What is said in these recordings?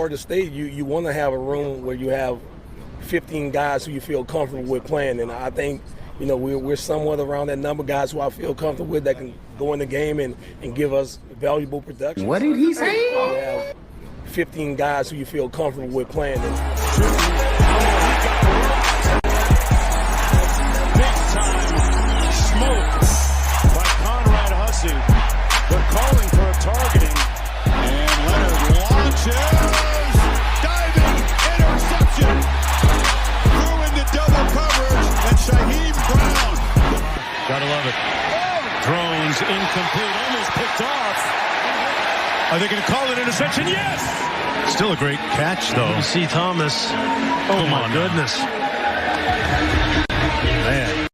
Florida State, you want to have a room where you have 15 guys who you feel comfortable with playing, and I think we're somewhat around that number, guys who I feel comfortable with that can go in the game and give us valuable production. What did he say? You have 15 guys who you feel comfortable with playing. Big time smoke by Conrad Hussey. They're calling for a targeting, and Leonard launches, diving, interception, threw into double coverage, and Shaheem Brown. Gotta love it. Throws incomplete, almost picked off. Are they going to call it interception? Yes! Still a great catch, though. C. Thomas. Oh, my goodness. Man.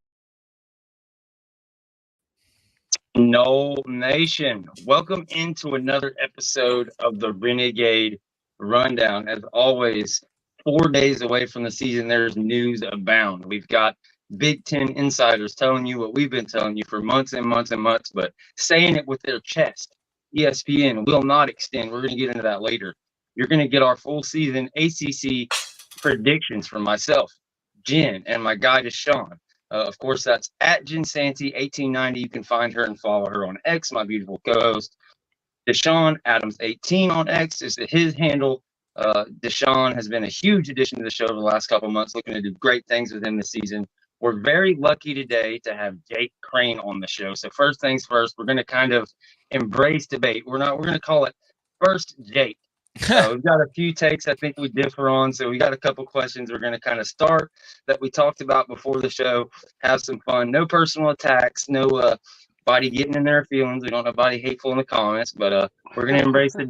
Nole Nation, welcome into another episode of the Renegade Rundown. As always, 4 days away from the season, there's news abound. We've got Big 10 insiders telling you what we've been telling you for months and months and months, but saying it with their chest. ESPN will not extend. We're going to get into that later. You're going to get our full season ACC predictions from myself, Jen, and my guy, Deshawn. Of course, that's at Jen Santy 1890. You can find her and follow her on X, my beautiful co-host. Deshawn Adams 18 on X is his handle. Deshawn has been a huge addition to the show over the last couple of months, looking to do great things with him this season. We're very lucky today to have Jake Crain on the show. So first things first, we're going to kind of embrace debate. We're going to call it First Jake. We've got a few takes I think we differ on. So we got a couple questions we're going to kind of start that we talked about before the show. Have some fun. No personal attacks. No body getting in their feelings. We don't have body hateful in the comments. But we're going to embrace the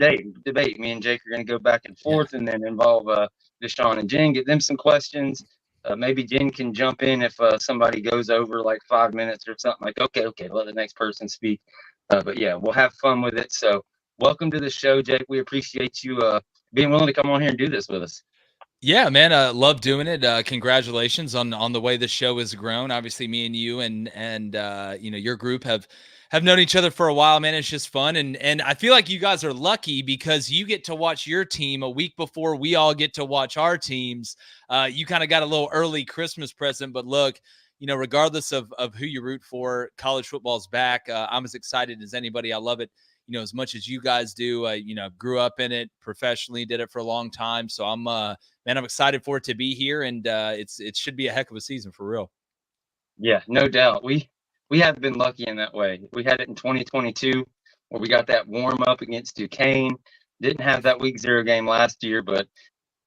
debate. Me and Jake are going to go back and forth and then involve Deshawn and Jen. Get them some questions. Maybe Jen can jump in if somebody goes over like 5 minutes or something. Like, okay, let the next person speak. But yeah, we'll have fun with it. So welcome to the show, Jake. We appreciate you being willing to come on here and do this with us. Yeah, man, love doing it. Congratulations on the way the show has grown. Obviously, me and you and your group have known each other for a while, man. It's just fun. And I feel like you guys are lucky because you get to watch your team a week before we all get to watch our teams. You kind of got a little early Christmas present, but look, regardless of who you root for, college football's back. I'm as excited as anybody. I love it, as much as you guys do. Grew up in it professionally, did it for a long time. So I'm excited for it to be here, and it should be a heck of a season for real. Yeah, no doubt. We have been lucky in that way. We had it in 2022 where we got that warm up against Duquesne. Didn't have that week 0 game last year, but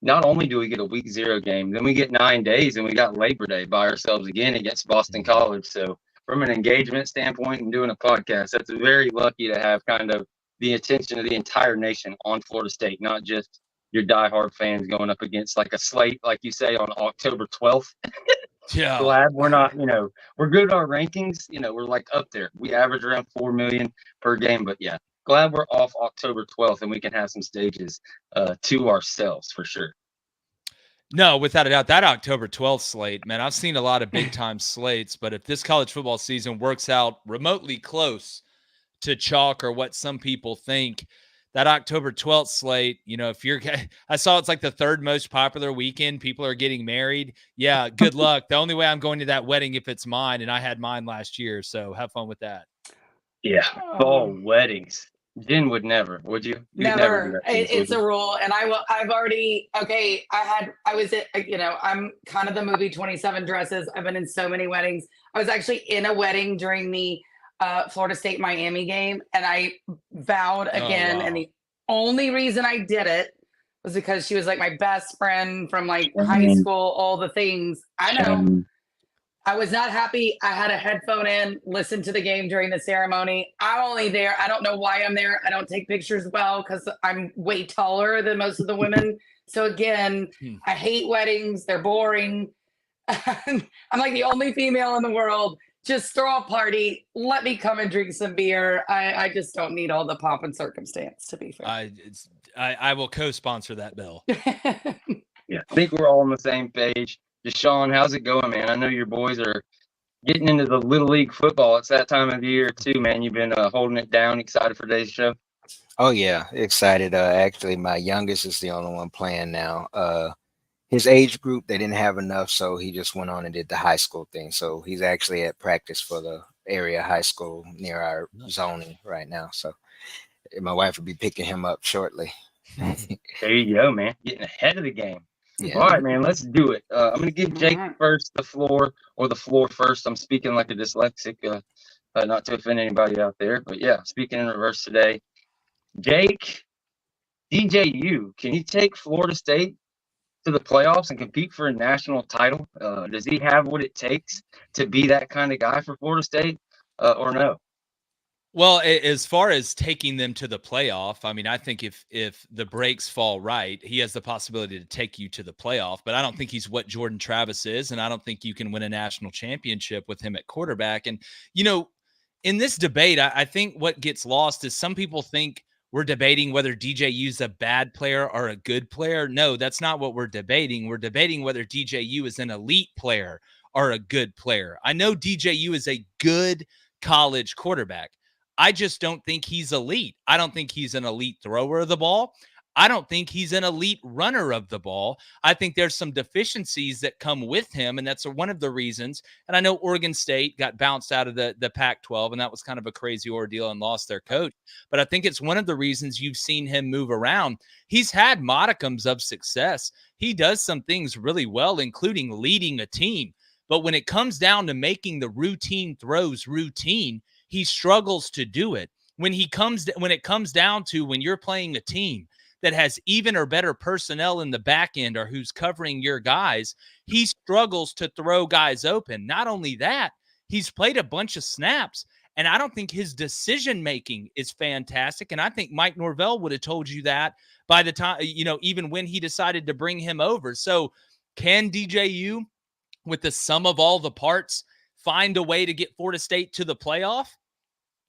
not only do we get a week 0 game, then we get 9 days and we got Labor Day by ourselves again against Boston College. So from an engagement standpoint and doing a podcast, that's very lucky to have kind of the attention of the entire nation on Florida State, not just your diehard fans going up against like a slate, like you say, on October 12th. Yeah. Glad we're not, we're good at our rankings. We're like up there. We average around 4 million per game. But yeah, glad we're off October 12th and we can have some stages to ourselves for sure. No, without a doubt, that October 12th slate, man, I've seen a lot of big time slates, but if this college football season works out remotely close to chalk or what some people think, that October 12th slate, I saw it's like the third most popular weekend. People are getting married. Yeah, good luck. The only way I'm going to that wedding if it's mine, and I had mine last year, so have fun with that. Yeah, fall weddings. Jen would never, would you? You'd never. do that, it's a rule, and I've already. Okay, I was at. I'm kind of the movie 27 Dresses. I've been in so many weddings. I was actually in a wedding during the Florida State Miami game, and I vowed again. And the only reason I did it was because she was like my best friend from like high school, all the things. I know. I was not happy. I had a headphone in, listened to the game during the ceremony. I'm only there. I don't know why I'm there. I don't take pictures well because I'm way taller than most of the women. So again, I hate weddings. They're boring. I'm like the only female in the world. Just throw a party. Let me come and drink some beer. I just don't need all the pomp and circumstance, to be fair. I will co-sponsor that bill. Yeah, I think we're all on the same page. Deshawn, how's it going, man? I know your boys are getting into the Little League football. It's that time of year, too, man. You've been holding it down. Excited for today's show? Oh yeah, excited. Actually, my youngest is the only one playing now. His age group, they didn't have enough, so he just went on and did the high school thing. So he's actually at practice for the area high school near our zoning right now. So my wife will be picking him up shortly. There you go, man. Getting ahead of the game. Yeah. All right, man. Let's do it. I'm going to give Jake Alright. first the floor, or the floor first. I'm speaking like a dyslexic, not to offend anybody out there, but yeah, speaking in reverse today. Jake, DJU, can you take Florida State to the playoffs and compete for a national title? Does he have what it takes to be that kind of guy for Florida State, or no? Well, as far as taking them to the playoff, I mean, I think if the breaks fall right, he has the possibility to take you to the playoff. But I don't think he's what Jordan Travis is, and I don't think you can win a national championship with him at quarterback. And in this debate, I think what gets lost is some people think we're debating whether DJU is a bad player or a good player. No, that's not what we're debating. We're debating whether DJU is an elite player or a good player. I know DJU is a good college quarterback. I just don't think he's elite. I don't think he's an elite thrower of the ball. I don't think he's an elite runner of the ball. I think there's some deficiencies that come with him, and that's one of the reasons. And I know Oregon State got bounced out of the Pac-12, and that was kind of a crazy ordeal and lost their coach. But I think it's one of the reasons you've seen him move around. He's had modicums of success. He does some things really well, including leading a team. But when it comes down to making the routine throws routine, he struggles to do it. When it comes down to when you're playing a team that has even or better personnel in the back end or who's covering your guys, he struggles to throw guys open. Not only that, he's played a bunch of snaps, and I don't think his decision-making is fantastic. And I think Mike Norvell would have told you that by the time, even when he decided to bring him over. So can DJU, with the sum of all the parts, find a way to get Florida State to the playoff?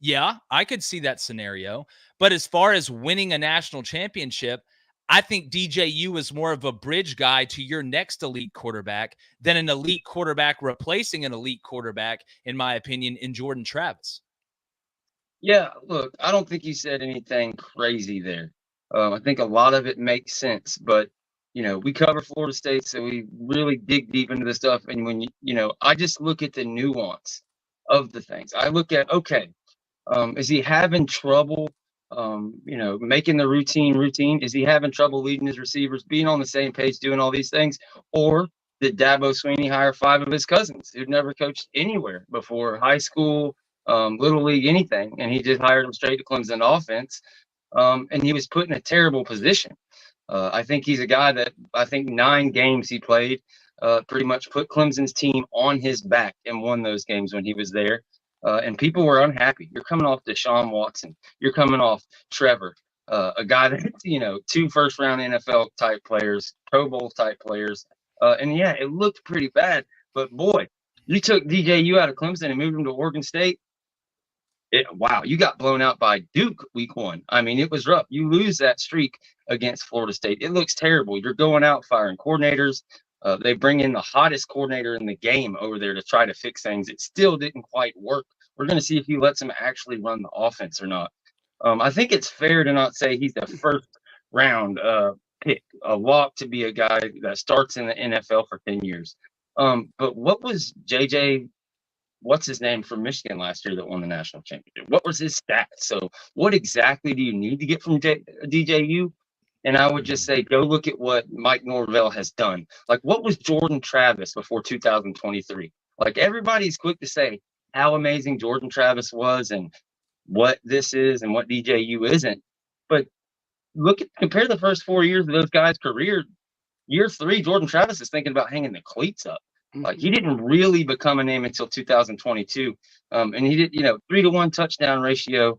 Yeah, I could see that scenario. But as far as winning a national championship, I think DJU is more of a bridge guy to your next elite quarterback than an elite quarterback replacing an elite quarterback, in my opinion, in Jordan Travis. Yeah, look, I don't think you said anything crazy there. I think a lot of it makes sense, but we cover Florida State, so we really dig deep into this stuff. And when I just look at the nuance of the things. I look at, okay, is he having trouble, making the routine? Is he having trouble leading his receivers, being on the same page, doing all these things? Or did Dabo Swinney hire 5 of his cousins who'd never coached anywhere before, high school, little league, anything, and he just hired them straight to Clemson offense, and he was put in a terrible position. I think he's a guy that I think 9 games he played pretty much put Clemson's team on his back and won those games when he was there. And people were unhappy. You're coming off Deshawn Watson. You're coming off Trevor, a guy that, 2 first-round NFL type players, Pro Bowl type players. And yeah, it looked pretty bad. But boy, you took DJU out of Clemson and moved him to Oregon State. Wow, you got blown out by Duke week 1. I mean, it was rough. You lose that streak against Florida State. It looks terrible. You're going out firing coordinators. They bring in the hottest coordinator in the game over there to try to fix things. It still didn't quite work. We're going to see if he lets him actually run the offense or not. I think it's fair to not say he's the first round pick, a lock to be a guy that starts in the NFL for 10 years. But what was JJ, what's his name, from Michigan last year that won the national championship? What was his stats? So what exactly do you need to get from DJU? And I would just say, go look at what Mike Norvell has done. Like, what was Jordan Travis before 2023? Like, everybody's quick to say how amazing Jordan Travis was and what this is and what DJU isn't. But compare the first 4 years of those guys' career. Year 3, Jordan Travis is thinking about hanging the cleats up. Like, he didn't really become a name until 2022. And he did, 3-to-1 touchdown ratio.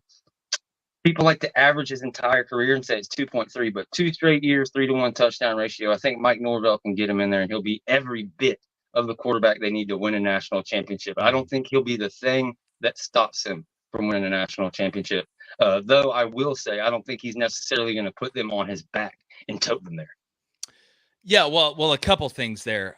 People like to average his entire career and say it's 2.3, but 2 straight years, 3-to-1 touchdown ratio. I think Mike Norvell can get him in there, and he'll be every bit of the quarterback they need to win a national championship. I don't think he'll be the thing that stops him from winning a national championship. Though I will say, I don't think he's necessarily going to put them on his back and tote them there. Yeah, well, a couple things there.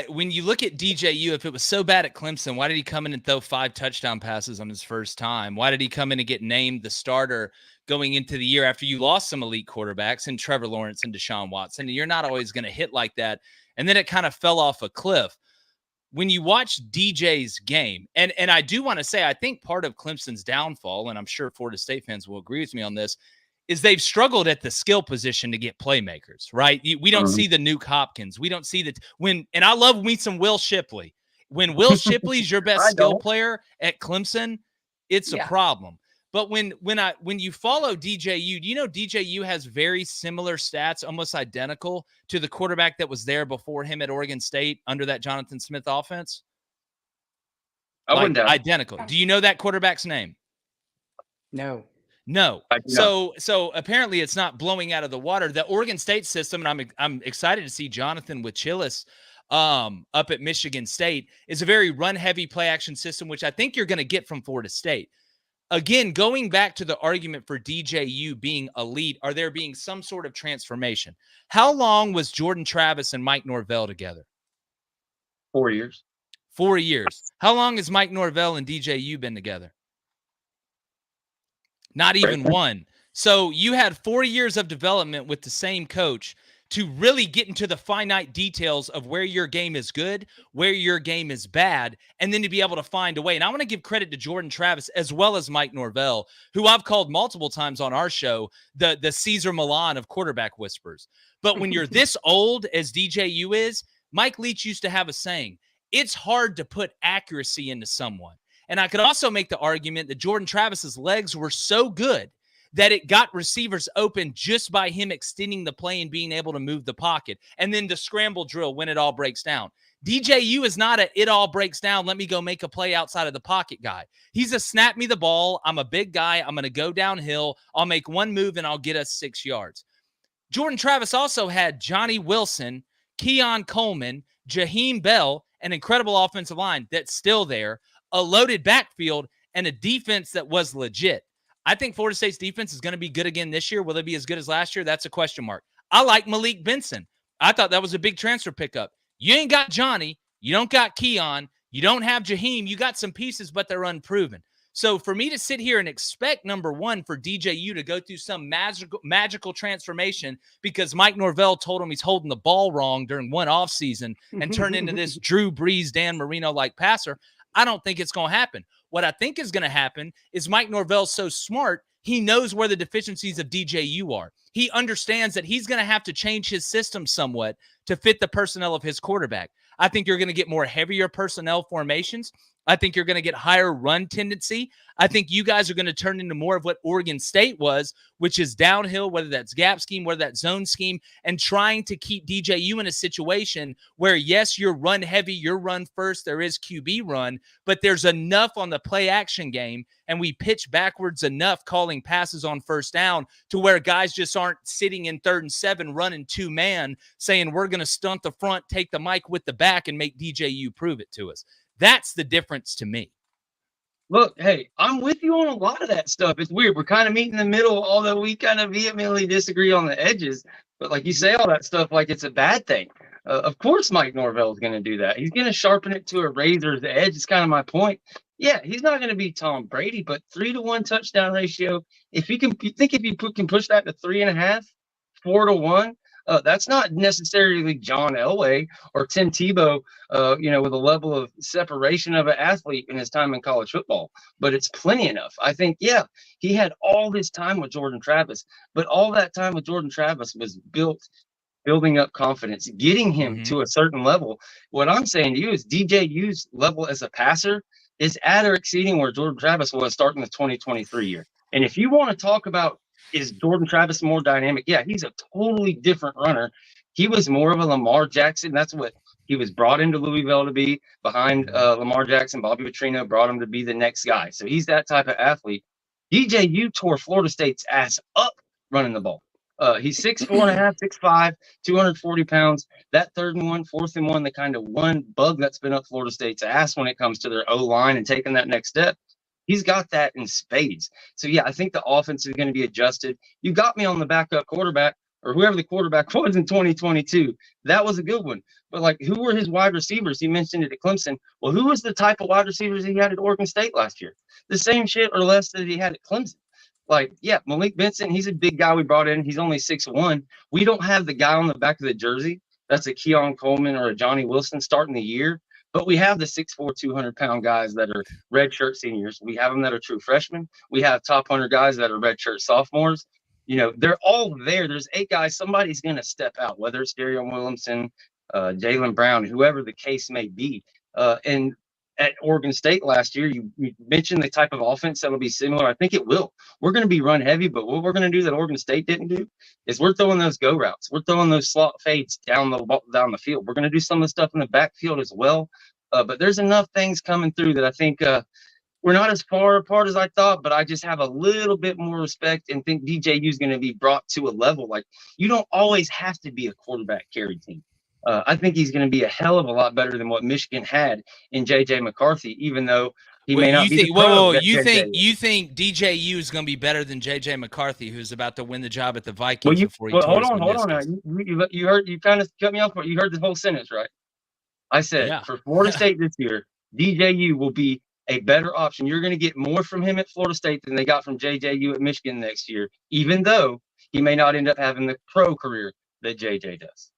When you look at DJU, if it was so bad at Clemson, why did he come in and throw 5 touchdown passes on his first time? Why did he come in and get named the starter going into the year after you lost some elite quarterbacks and Trevor Lawrence and Deshaun Watson? You're not always going to hit like that. And then it kind of fell off a cliff. When you watch DJ's game, and I do want to say, I think part of Clemson's downfall, and I'm sure Florida State fans will agree with me on this, is they've struggled at the skill position to get playmakers, right? We don't see the Nuke Hopkins. We don't see and I love me some Will Shipley. When Will Shipley's your best skill player at Clemson, it's a problem. But when you follow DJU, do you know DJU has very similar stats, almost identical to the quarterback that was there before him at Oregon State under that Jonathan Smith offense? Identical. Do you know that quarterback's name? No. So apparently it's not blowing out of the water. The Oregon State system, and I'm excited to see Jonathan with Chillis up at Michigan State, is a very run-heavy play-action system, which I think you're going to get from Florida State. Again, going back to the argument for DJU being elite, are there being some sort of transformation? How long was Jordan Travis and Mike Norvell together? 4 years. 4 years. How long has Mike Norvell and DJU been together? Not even one. So you had 4 years of development with the same coach to really get into the finite details of where your game is good, where your game is bad, and then to be able to find a way. And I want to give credit to Jordan Travis as well as Mike Norvell, who I've called multiple times on our show the Caesar Milan of quarterback whispers. But when you're this old as DJU is, Mike Leach used to have a saying, it's hard to put accuracy into someone. And I could also make the argument that Jordan Travis's legs were so good that it got receivers open just by him extending the play and being able to move the pocket. And then the scramble drill when it all breaks down. DJU is not it all breaks down, let me go make a play outside of the pocket guy. He's a snap me the ball. I'm a big guy. I'm going to go downhill. I'll make one move and I'll get us 6 yards. Jordan Travis also had Johnny Wilson, Keon Coleman, Jaheim Bell, an incredible offensive line that's still there, a loaded backfield, and a defense that was legit. I think Florida State's defense is going to be good again this year. Will it be as good as last year? That's a question mark. I like Malik Benson. I thought that was a big transfer pickup. You ain't got Johnny. You don't got Keon. You don't have Jaheim. You got some pieces, but they're unproven. So for me to sit here and expect, number one, for DJU to go through some magical transformation because Mike Norvell told him he's holding the ball wrong during one offseason and turn into this Drew Brees, Dan Marino-like passer, I don't think it's going to happen. What I think is going to happen is Mike Norvell's so smart, he knows where the deficiencies of DJU are. He understands that he's going to have to change his system somewhat to fit the personnel of his quarterback. I think you're going to get more heavier personnel formations. I think you're going to get higher run tendency. I think you guys are going to turn into more of what Oregon State was, which is downhill, whether that's gap scheme, whether that's zone scheme, and trying to keep DJU in a situation where, yes, you're run heavy, you're run first, there is QB run, but there's enough on the play action game, and we pitch backwards enough calling passes on first down to where guys just aren't sitting in 3rd and 7 running 2-man saying we're going to stunt the front, take the mic with the back, and make DJU prove it to us. That's the difference to me. Look, hey, I'm with you on a lot of that stuff. It's weird. We're kind of meeting in the middle, although we kind of vehemently disagree on the edges. But like you say all that stuff like it's a bad thing. Of course Mike Norvell is going to do that. He's going to sharpen it to a razor's edge. It's kind of my point. Yeah, he's not going to be Tom Brady, but 3-to-1 touchdown ratio. If you can push that to 3.5, 4-to-1, that's not necessarily John Elway or Tim Tebow, with a level of separation of an athlete in his time in college football, but it's plenty enough. I think, yeah, he had all this time with Jordan Travis, but all that time with Jordan Travis was building up confidence, getting him to a certain level. What I'm saying to you is DJU's level as a passer is at or exceeding where Jordan Travis was starting the 2023 year. And if you want to talk about, is Jordan Travis more dynamic? Yeah, he's a totally different runner. He was more of a Lamar Jackson. That's what he was brought into Louisville to be, behind Lamar Jackson. Bobby Petrino brought him to be the next guy. So he's that type of athlete. DJU tore Florida State's ass up running the ball. He's 6'4.5", 6'5", 240 pounds. That 3rd and 1, 4th and 1, the kind of one bug that's been up Florida State's ass when it comes to their O-line and taking that next step. He's got that in spades. So, yeah, I think the offense is going to be adjusted. You got me on the backup quarterback. or whoever the quarterback was in 2022. That was a good one. But, like, who were his wide receivers? He mentioned it at Clemson. Well, who was the type of wide receivers he had at Oregon State last year? The same shit or less that he had at Clemson. Like, yeah, Malik Benson, he's a big guy we brought in. He's only 6'1". We don't have the guy on the back of the jersey that's a Keon Coleman or a Johnny Wilson starting the year. But we have the 6'4", 200-pound guys that are redshirt seniors. We have them that are true freshmen. We have top 100 guys that are redshirt sophomores. You know, they're all there. There's 8 guys. Somebody's going to step out, whether it's Darian Williamson, Jalen Brown, whoever the case may be. And at Oregon State last year, you mentioned the type of offense that will be similar. I think it will. We're going to be run heavy, but what we're going to do that Oregon State didn't do is we're throwing those go routes. We're throwing those slot fades down the field. We're going to do some of the stuff in the backfield as well. But there's enough things coming through that I think we're not as far apart as I thought, but I just have a little bit more respect and think DJU is going to be brought to a level. Like, you don't always have to be a quarterback carry team. I think he's going to be a hell of a lot better than what Michigan had in J.J. McCarthy, even though he may not be the pro that you JJ think DJU is going to be better than J.J. McCarthy, who's about to win the job at the Vikings Well, before he hold tours on. Now. You heard, you kind of cut me off, but you heard the whole sentence, right? I said, for Florida State this year, DJU will be a better option. You're going to get more from him at Florida State than they got from JJU at Michigan next year, even though he may not end up having the pro career that JJ does.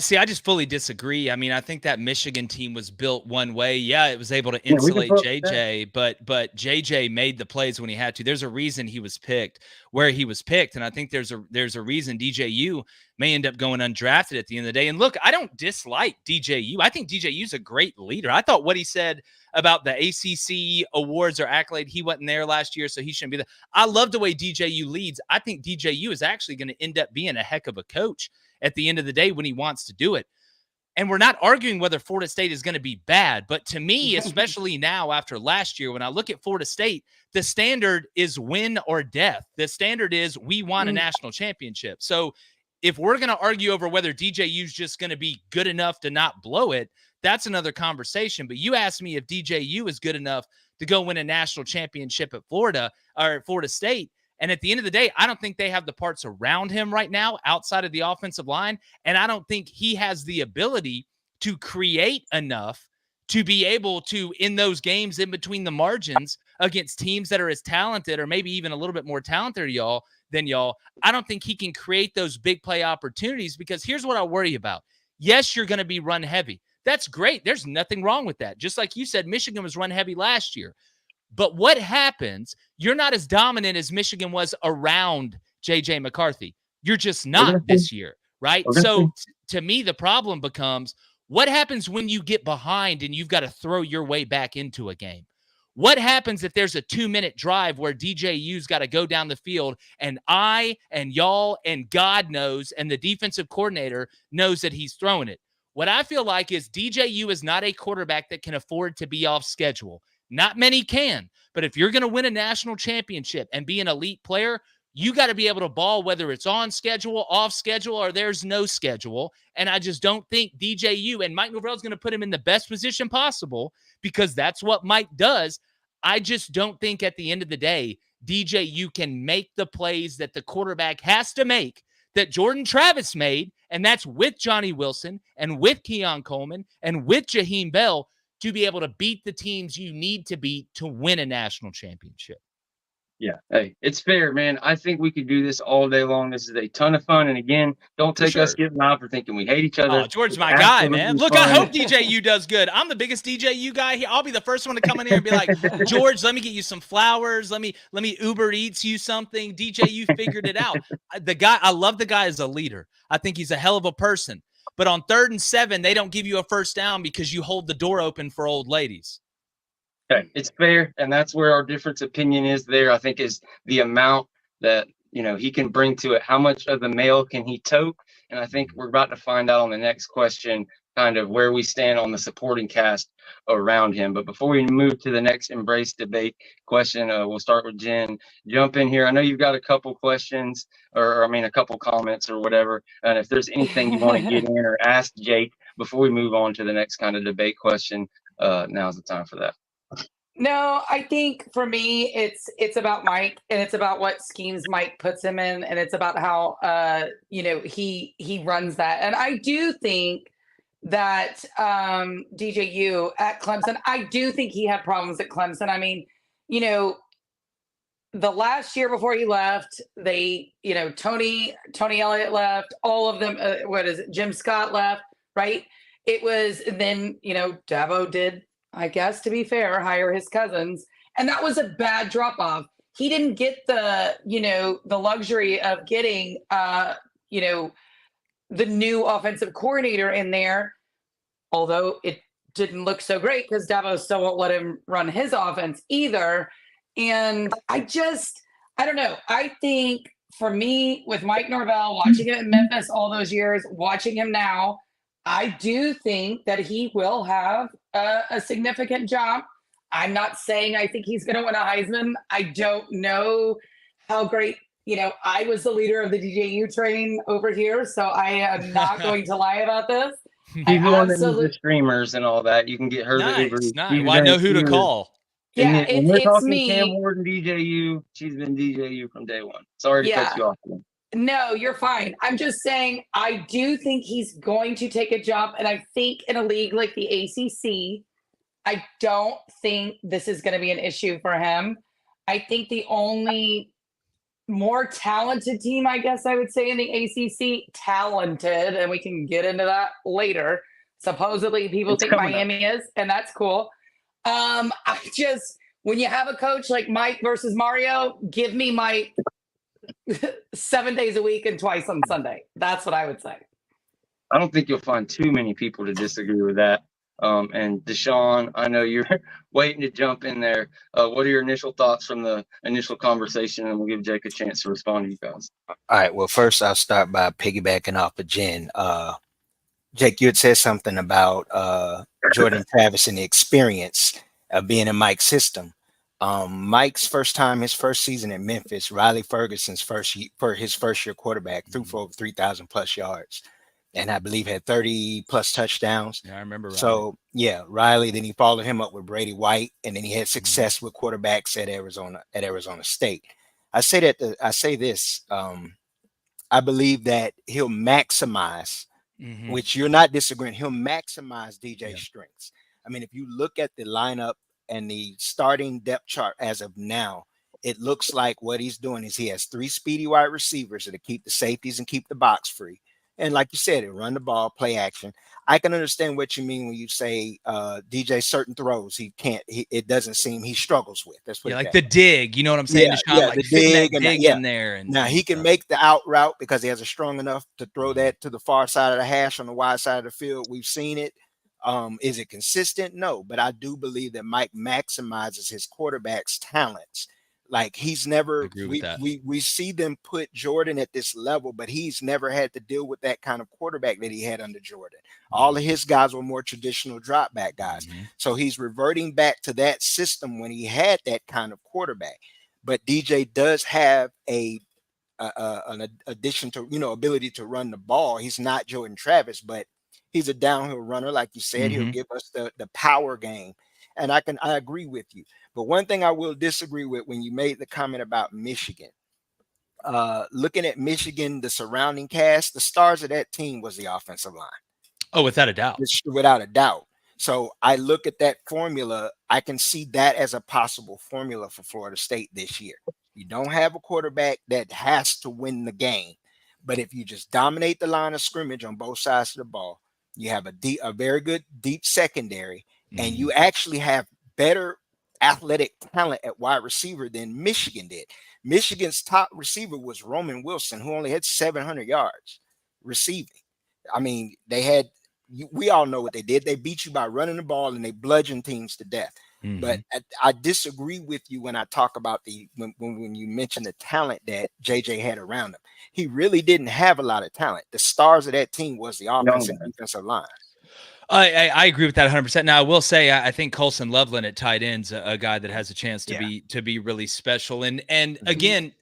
See, I just fully disagree. I mean, I think that Michigan team was built one way. Yeah, it was able to insulate JJ, but JJ made the plays when he had to. There's a reason he was picked where he was picked, and I think there's a reason DJU may end up going undrafted at the end of the day. And look, I don't dislike DJU. I think DJU's a great leader. I thought what he said about the ACC awards or accolade, he wasn't there last year, so he shouldn't be there. I love the way DJU leads. I think DJU is actually going to end up being a heck of a coach at the end of the day when he wants to do it. And we're not arguing whether Florida State is going to be bad, but to me, especially now after last year, when I look at Florida State, the standard is win or death. The standard is we want a national championship. So if we're going to argue over whether DJU is just going to be good enough to not blow it, that's another conversation. But you asked me if DJU is good enough to go win a national championship at Florida or Florida State. And at the end of the day, I don't think they have the parts around him right now outside of the offensive line. And I don't think he has the ability to create enough to be able to, in those games in between the margins against teams that are as talented or maybe even a little bit more talented than y'all, I don't think he can create those big play opportunities, because here's what I worry about. Yes, you're going to be run heavy. That's great. There's nothing wrong with that. Just like you said, Michigan was run heavy last year. But what happens? You're not as dominant as Michigan was around J.J. McCarthy. You're just not this year, right? So to me, the problem becomes, what happens when you get behind and you've got to throw your way back into a game? What happens if there's a 2-minute drive where DJU's got to go down the field and I and y'all and God knows and the defensive coordinator knows that he's throwing it? What I feel like is DJU is not a quarterback that can afford to be off schedule. Not many can, but if you're going to win a national championship and be an elite player, you got to be able to ball whether it's on schedule, off schedule, or there's no schedule. And I just don't think DJU and Mike Norvell's going to put him in the best position possible, because that's what Mike does. I just don't think at the end of the day, DJU can make the plays that the quarterback has to make that Jordan Travis made, and that's with Johnny Wilson and with Keon Coleman and with Jaheim Bell, to be able to beat the teams you need to beat to win a national championship. Yeah. Hey, it's fair, man. I think we could do this all day long. This is a ton of fun. And again, don't take us giving out for thinking we hate each other. Oh, George's my guy, man. Look, I hope DJU does good. I'm the biggest DJU guy here. I'll be the first one to come in here and be like, George, let me get you some flowers. Let me Uber Eats you something. DJU figured it out. I love the guy as a leader. I think he's a hell of a person. But on 3rd and 7, they don't give you a first down because you hold the door open for old ladies. Okay, it's fair, and that's where our difference opinion is there, I think, is the amount that, he can bring to it. How much of the mail can he tote? And I think we're about to find out on the next question kind of where we stand on the supporting cast around him. But before we move to the next embrace debate question, we'll start with Jen. Jump in here. I know you've got a couple questions a couple comments or whatever. And if there's anything you want to get in or ask Jake before we move on to the next kind of debate question, now's the time for that. No, I think for me, it's about Mike, and it's about what schemes Mike puts him in, and it's about how he runs that. And I do think that DJU at Clemson, I do think he had problems at Clemson. I mean, you know, the last year before he left, they, Tony Elliott left, all of them. What is it? Jim Scott left, right? It was then, Dabo did, I guess, to be fair, hire his cousins. And that was a bad drop off. He didn't get the luxury of getting, the new offensive coordinator in there, although it didn't look so great because Dabo still won't let him run his offense either. And I don't know. I think for me, with Mike Norvell, watching him in Memphis all those years, watching him now, I do think that he will have a significant job. I'm not saying I think he's going to win a Heisman. I don't know how great, I was the leader of the DJU train over here, so I am not going to lie about this. She's the one that needs the streamers and all that. You can get her the Uber. Nice. Well, I know who to call. Yeah, it's me. Cam Ward and DJU. She's been DJU from day one. Sorry to cut you off. No, you're fine. I'm just saying I do think he's going to take a job. And I think in a league like the ACC, I don't think this is going to be an issue for him. I think the only more talented team, I guess I would say, in the ACC, talented, and we can get into that later. Supposedly people think Miami is, and that's cool. When you have a coach like Mike versus Mario, give me Mike 7 days a week and twice on Sunday. That's what I would say. I don't think you'll find too many people to disagree with that. And Deshawn, I know you're waiting to jump in there. What are your initial thoughts from the initial conversation? And we'll give Jake a chance to respond to you guys. All right. Well, first I'll start by piggybacking off of Jen. Jake, you had said something about Jordan Travis and the experience of being in Mike's system. Mike's first season in Memphis, Riley Ferguson's first year quarterback, threw for over 3,000 plus yards, and I believe had 30 plus touchdowns. Yeah, I remember. Riley. So yeah, Riley. Then he followed him up with Brady White, and then he had success with quarterbacks at Arizona State. I say this. I believe that he'll maximize, which you're not disagreeing. He'll maximize DJ's strengths. I mean, if you look at the lineup and the starting depth chart as of now, it looks like what he's doing is he has 3 speedy wide receivers to keep the safeties and keep the box free. And like you said, run the ball, play action. I can understand what you mean when you say DJ certain throws it doesn't seem he struggles with. That's what like the dig. You know what I'm saying? Yeah, like the dig in there. And now he can make the out route because he has a strong enough to throw that to the far side of the hash on the wide side of the field. We've seen it. Is it consistent? No, but I do believe that Mike maximizes his quarterback's talents. Like he's never, we see them put Jordan at this level, but he's never had to deal with that kind of quarterback that he had under Jordan. All of his guys were more traditional drop back guys. So he's reverting back to that system when he had that kind of quarterback. But DJ does have an addition to, ability to run the ball. He's not Jordan Travis, but he's a downhill runner. Like you said, he'll give us the power game. And I agree with you. But one thing I will disagree with when you made the comment about Michigan, looking at Michigan, the surrounding cast, the stars of that team was the offensive line. Oh, without a doubt. Without a doubt. So I look at that formula. I can see that as a possible formula for Florida State this year. You don't have a quarterback that has to win the game. But if you just dominate the line of scrimmage on both sides of the ball, you have a very good deep secondary, and you actually have better athletic talent at wide receiver than Michigan did. Michigan's top receiver was Roman Wilson, who only had 700 yards receiving. I mean, we all know what they did. They beat you by running the ball and they bludgeoned teams to death. But I disagree with you when I talk about when you mention the talent that JJ had around him. He really didn't have a lot of talent. The stars of that team was the offensive and defensive line. I agree with that 100%. Now I will say I think Colson Loveland at tight end's a guy that has a chance to be really special. And again,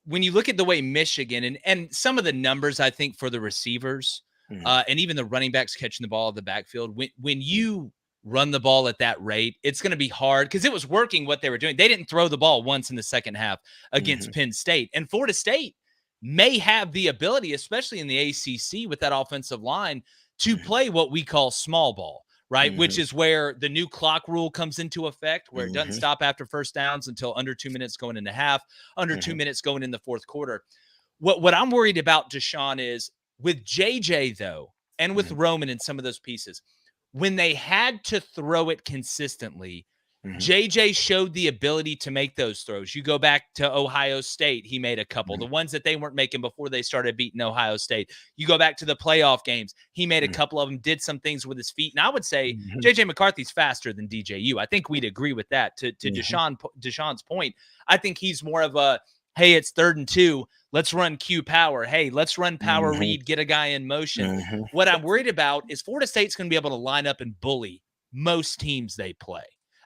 when you look at the way Michigan and some of the numbers, I think for the receivers and even the running backs catching the ball in the backfield, when you run the ball at that rate, it's going to be hard because it was working what they were doing. They didn't throw the ball once in the second half against Penn State. And Florida State may have the ability, especially in the ACC with that offensive line, to play what we call small ball, right? Which is where the new clock rule comes into effect, where it doesn't stop after first downs until under 2 minutes going into half, under 2 minutes going in the fourth quarter. What I'm worried about, Deshawn, is with JJ, though, and with Roman and some of those pieces, when they had to throw it consistently, JJ showed the ability to make those throws. You go back to Ohio State, he made a couple. The ones that they weren't making before they started beating Ohio State. You go back to the playoff games, he made a couple of them, did some things with his feet. And I would say JJ McCarthy's faster than DJU. I think we'd agree with that. To Deshawn's point, I think he's more of a, hey, it's 3rd and 2. Let's run Q power. Hey, let's run power read, get a guy in motion. What I'm worried about is Florida State's going to be able to line up and bully most teams they play.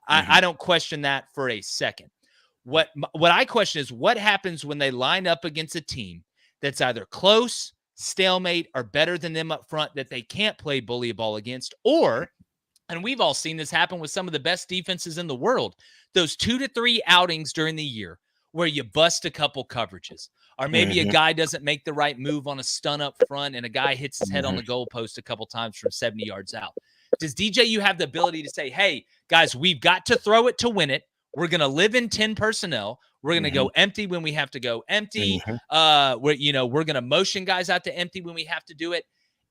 I don't question that for a second. What I question is what happens when they line up against a team that's either close, stalemate, or better than them up front that they can't play bully ball against, or, and we've all seen this happen with some of the best defenses in the world, those 2 to 3 outings during the year where you bust a couple coverages, or maybe a guy doesn't make the right move on a stun up front and a guy hits his head on the goalpost a couple times from 70 yards out. Does DJU have the ability to say, hey, guys, we've got to throw it to win it. We're going to live in 10 personnel. We're going to go empty when we have to go empty. We're going to motion guys out to empty when we have to do it.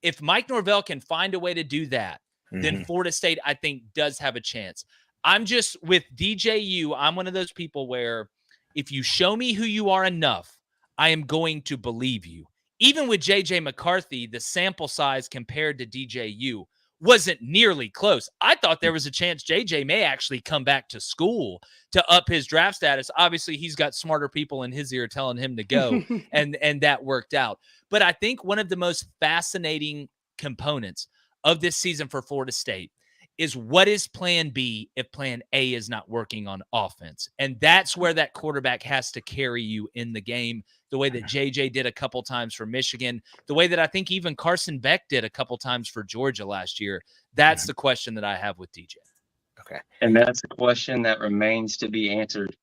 If Mike Norvell can find a way to do that, then Florida State, I think, does have a chance. I'm just with DJU. I'm one of those people where if you show me who you are enough, I am going to believe you. Even with JJ McCarthy, the sample size compared to DJU wasn't nearly close. I thought there was a chance JJ may actually come back to school to up his draft status. Obviously, he's got smarter people in his ear telling him to go, and that worked out. But I think one of the most fascinating components of this season for Florida State is what is plan B if plan A is not working on offense. And that's where that quarterback has to carry you in the game, the way that JJ did a couple times for Michigan, the way that I think even Carson Beck did a couple times for Georgia last year. That's the question that I have with DJ. Okay. And that's a question that remains to be answered.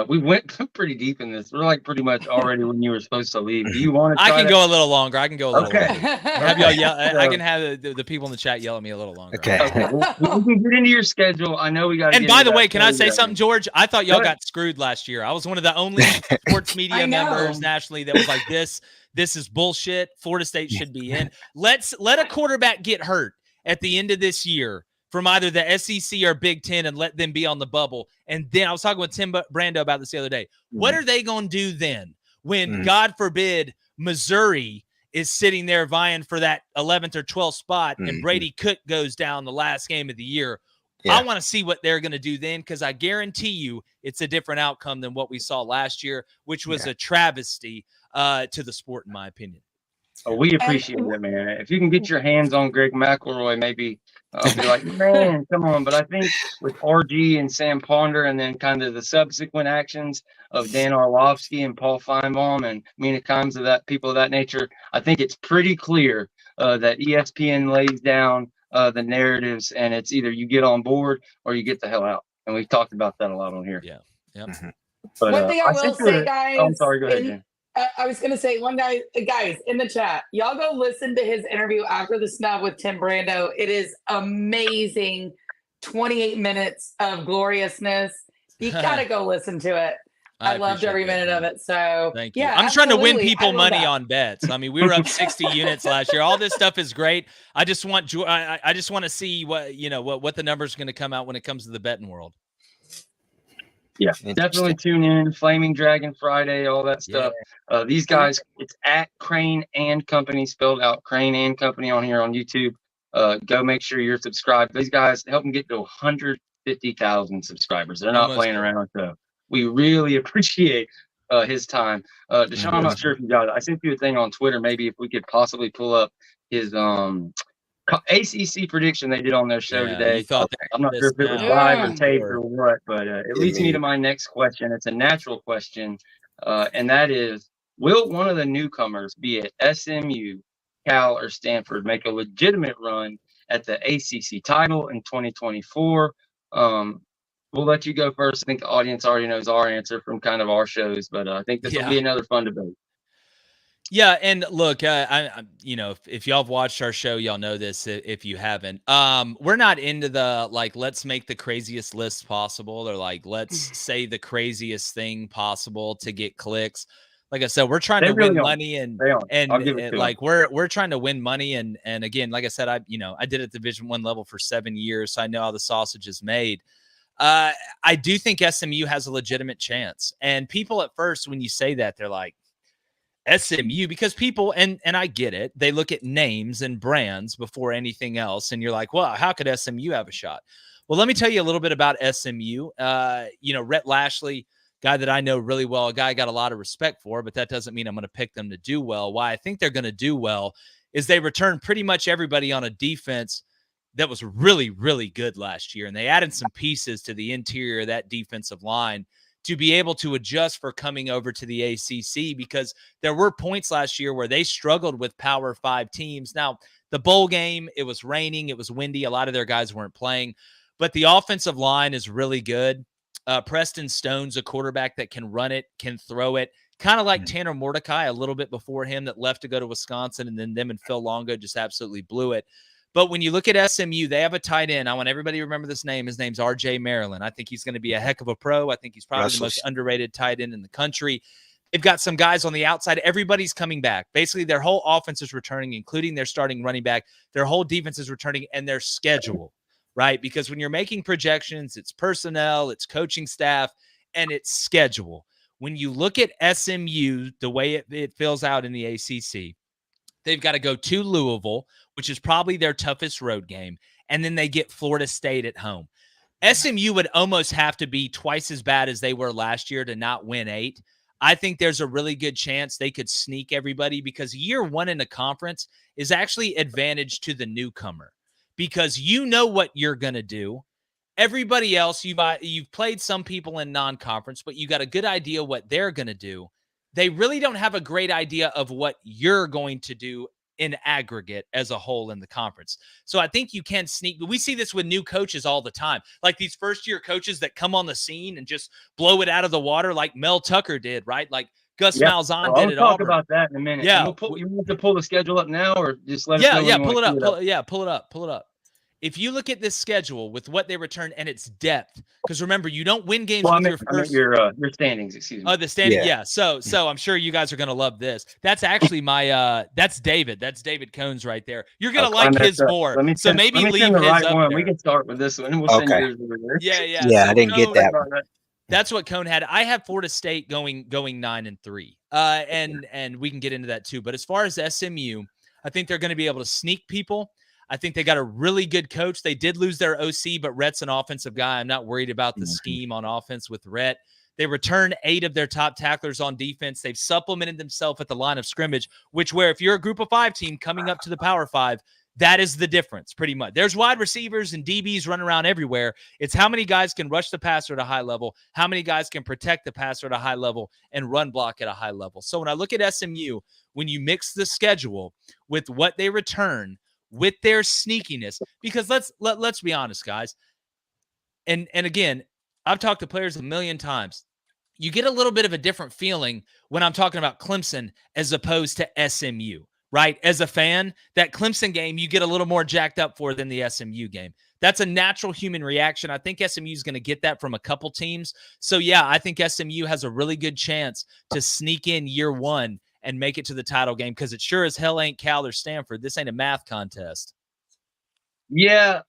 We went pretty deep in this. We're like pretty much already when you were supposed to leave. Do you want to try go a little longer. I can go a little longer. Have y'all yell, I can have the people in the chat yell at me a little longer. Okay. We can get into your schedule. I know we got to. And by the way, can I say something, George? I thought y'all got screwed last year. I was one of the only sports media members nationally that was like, this is bullshit. Florida State should be in. Let a quarterback get hurt at the end of this year from either the SEC or Big 10 and let them be on the bubble. And then I was talking with Tim Brando about this the other day. What are they going to do then when, God forbid, Missouri is sitting there vying for that 11th or 12th spot and Brady Cook goes down the last game of the year? I want to see what they're going to do then, because I guarantee you it's a different outcome than what we saw last year, which was a travesty to the sport, in my opinion. Oh, we appreciate it, man. If you can get your hands on Greg McElroy, maybe I'll be like, man, come on. But I think with RG and Sam Ponder and then kind of the subsequent actions of Dan Orlovsky and Paul Feinbaum and Mina Kimes of that people of that nature, I think it's pretty clear that ESPN lays down the narratives, and it's either you get on board or you get the hell out. And we've talked about that a lot on here. Yeah. Yep. But, one thing I will say, guys. I'm sorry. Go ahead, Jen. I was going to say, guys in the chat, y'all go listen to his interview after the snub with Tim Brando. It is amazing. 28 minutes of gloriousness. You got to go listen to it. I loved every minute of it. So thank you. Yeah, I'm trying to win people money on bets. I mean, we were up 60 units last year. All this stuff is great. I just want to see what the numbers are going to come out when it comes to the betting world. Yeah, definitely tune in. Flaming Dragon Friday, all that stuff. These guys, it's at Crain and Company, spelled out Crain and Company on here on YouTube. Go make sure you're subscribed. These guys help them get to 150,000 subscribers. They're not playing around. So we really appreciate his time. Deshawn, I'm not sure if you got it. I sent you a thing on Twitter. Maybe if we could possibly pull up his ACC prediction they did on their show today. I'm not sure if it was live or taped or what, but it leads me to my next question. It's a natural question, and that is, will one of the newcomers, be it SMU, Cal, or Stanford, make a legitimate run at the ACC title in 2024. We'll let you go first. I think the audience already knows our answer from kind of our shows, but I think this will be another fun debate. Yeah, and look, I you know, if y'all have watched our show, y'all know this. If you haven't, we're not into the like, let's make the craziest list possible, or like, let's say the craziest thing possible to get clicks. Like I said, we're trying to win money, and like we're trying to win money, and again, like I said, I did it at Division I level for 7 years, so I know how the sausage is made. I do think SMU has a legitimate chance, and people at first, when you say that, they're like, SMU, because people, and I get it, they look at names and brands before anything else, and you're like, well, how could SMU have a shot? Well, let me tell you a little bit about SMU. Rhett Lashley, guy that I know really well, a guy I got a lot of respect for, but that doesn't mean I'm going to pick them to do well. Why I think they're going to do well is they returned pretty much everybody on a defense that was really, really good last year, and they added some pieces to the interior of that defensive line to be able to adjust for coming over to the ACC, because there were points last year where they struggled with Power 5 teams. Now, the bowl game, it was raining, it was windy, a lot of their guys weren't playing, but the offensive line is really good. Preston Stone's a quarterback that can run it, can throw it, kind of like Tanner Mordecai a little bit before him, that left to go to Wisconsin, and then them and Phil Longo just absolutely blew it. But when you look at SMU, they have a tight end. I want everybody to remember this name. His name's R.J. Maryland. I think he's going to be a heck of a pro. I think he's probably the most underrated tight end in the country. They've got some guys on the outside. Everybody's coming back. Basically, their whole offense is returning, including their starting running back. Their whole defense is returning, and their schedule, right? Because when you're making projections, it's personnel, it's coaching staff, and it's schedule. When you look at SMU, the way it fills out in the ACC, they've got to go to Louisville, which is probably their toughest road game, and then they get Florida State at home. SMU would almost have to be twice as bad as they were last year to not win 8. I think there's a really good chance they could sneak everybody, because year one in the conference is actually advantage to the newcomer, because you know what you're going to do. Everybody else, you've played some people in non-conference, but you got a good idea what they're going to do. They really don't have a great idea of what you're going to do in aggregate as a whole in the conference. So I think you can sneak. We see this with new coaches all the time, like these first-year coaches that come on the scene and just blow it out of the water, like Mel Tucker did, right? Like Gus Malzahn did it. I'll talk about that in a minute. Yeah, you want to pull the schedule up now, or just let us know? Yeah, pull it up. Pull it up. If you look at this schedule with what they return and its depth, because remember, you don't win games with your first. Your standings, excuse me. Oh, the standing, yeah. So I'm sure you guys are gonna love this. That's actually my that's David. That's David Cohn's right there. You're gonna like his more. So maybe leave his up there. We can start with this one, and we'll send yours over there. Yeah. Yeah, I didn't get that. That's what Cohn had. I have Florida State going 9-3, and we can get into that too. But as far as SMU, I think they're going to be able to sneak people. I think they got a really good coach. They did lose their OC, but Rhett's an offensive guy. I'm not worried about the scheme on offense with Rhett. They returned 8 of their top tacklers on defense. They've supplemented themselves at the line of scrimmage, where if you're a group of 5 team coming up to the Power 5, that is the difference pretty much. There's wide receivers and DBs running around everywhere. It's how many guys can rush the passer at a high level, how many guys can protect the passer at a high level and run block at a high level. So when I look at SMU, when you mix the schedule with what they return, with their sneakiness, because let's be honest, guys. And again, I've talked to players a million times. You get a little bit of a different feeling when I'm talking about Clemson as opposed to SMU, right? As a fan, that Clemson game you get a little more jacked up for than the SMU game. That's a natural human reaction. I think SMU is going to get that from a couple teams. So yeah, I think SMU has a really good chance to sneak in year one and make it to the title game, because it sure as hell ain't Cal or Stanford. This ain't a math contest. Yeah,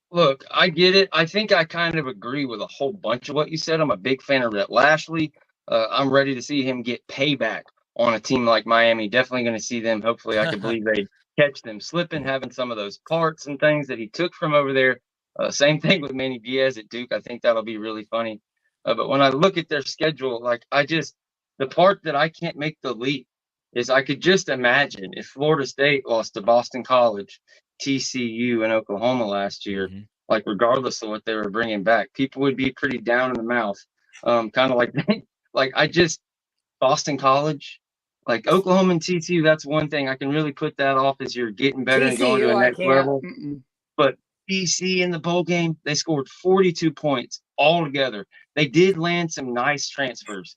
look, I get it. I think I kind of agree with a whole bunch of what you said. I'm a big fan of Rhett Lashley. I'm ready to see him get payback on a team like Miami. Definitely going to see them. Hopefully, I can believe they catch them slipping, having some of those parts and things that he took from over there. Same thing with Manny Diaz at Duke. I think that'll be really funny. But when I look at their schedule, the part that I can't make the leap is I could just imagine if Florida State lost to Boston College, TCU, and Oklahoma last year, regardless of what they were bringing back, people would be pretty down in the mouth. Kind of like Boston College, Like Oklahoma and TCU, that's one thing I can really put that off as you're getting better and going to TCU, the I next can't. level. But BC in the bowl game, they scored 42 points all together. They did land some nice transfers.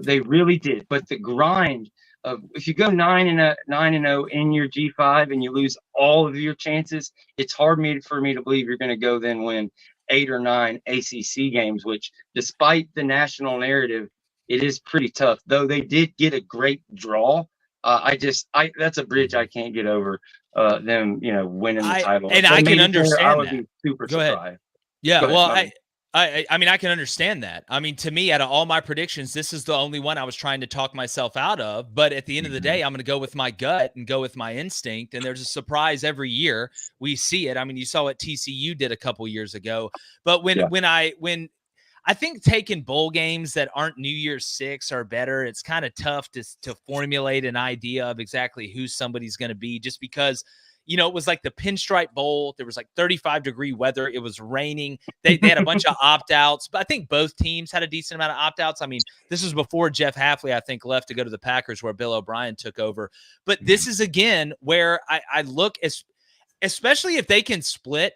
They really did. But the grind of if you go 9-0 in your G5 and you lose all of your chances, it's hard for me to believe you're going to go then win 8 or 9 ACC games, which despite the national narrative, it is pretty tough. Though they did get a great draw. That's a bridge I can't get over. Them, winning the title. And I can understand I would that. be super Go ahead. surprised. Yeah, Go ahead, I mean, I can understand that. I mean, to me, out of all my predictions, this is the only one I was trying to talk myself out of. But at the end of the day, I'm going to go with my gut and go with my instinct. And there's a surprise every year. We see it. I mean, you saw what TCU did a couple years ago. But when I think taking bowl games that aren't New Year's 6 are better, it's kind of tough to formulate an idea of exactly who somebody's going to be, just because it was like the Pinstripe Bowl. There was like 35-degree weather. It was raining. They had a bunch of opt-outs, but I think both teams had a decent amount of opt-outs. I mean, this was before Jeff Hafley, I think, left to go to the Packers, where Bill O'Brien took over. But this is, again, where I look, especially if they can split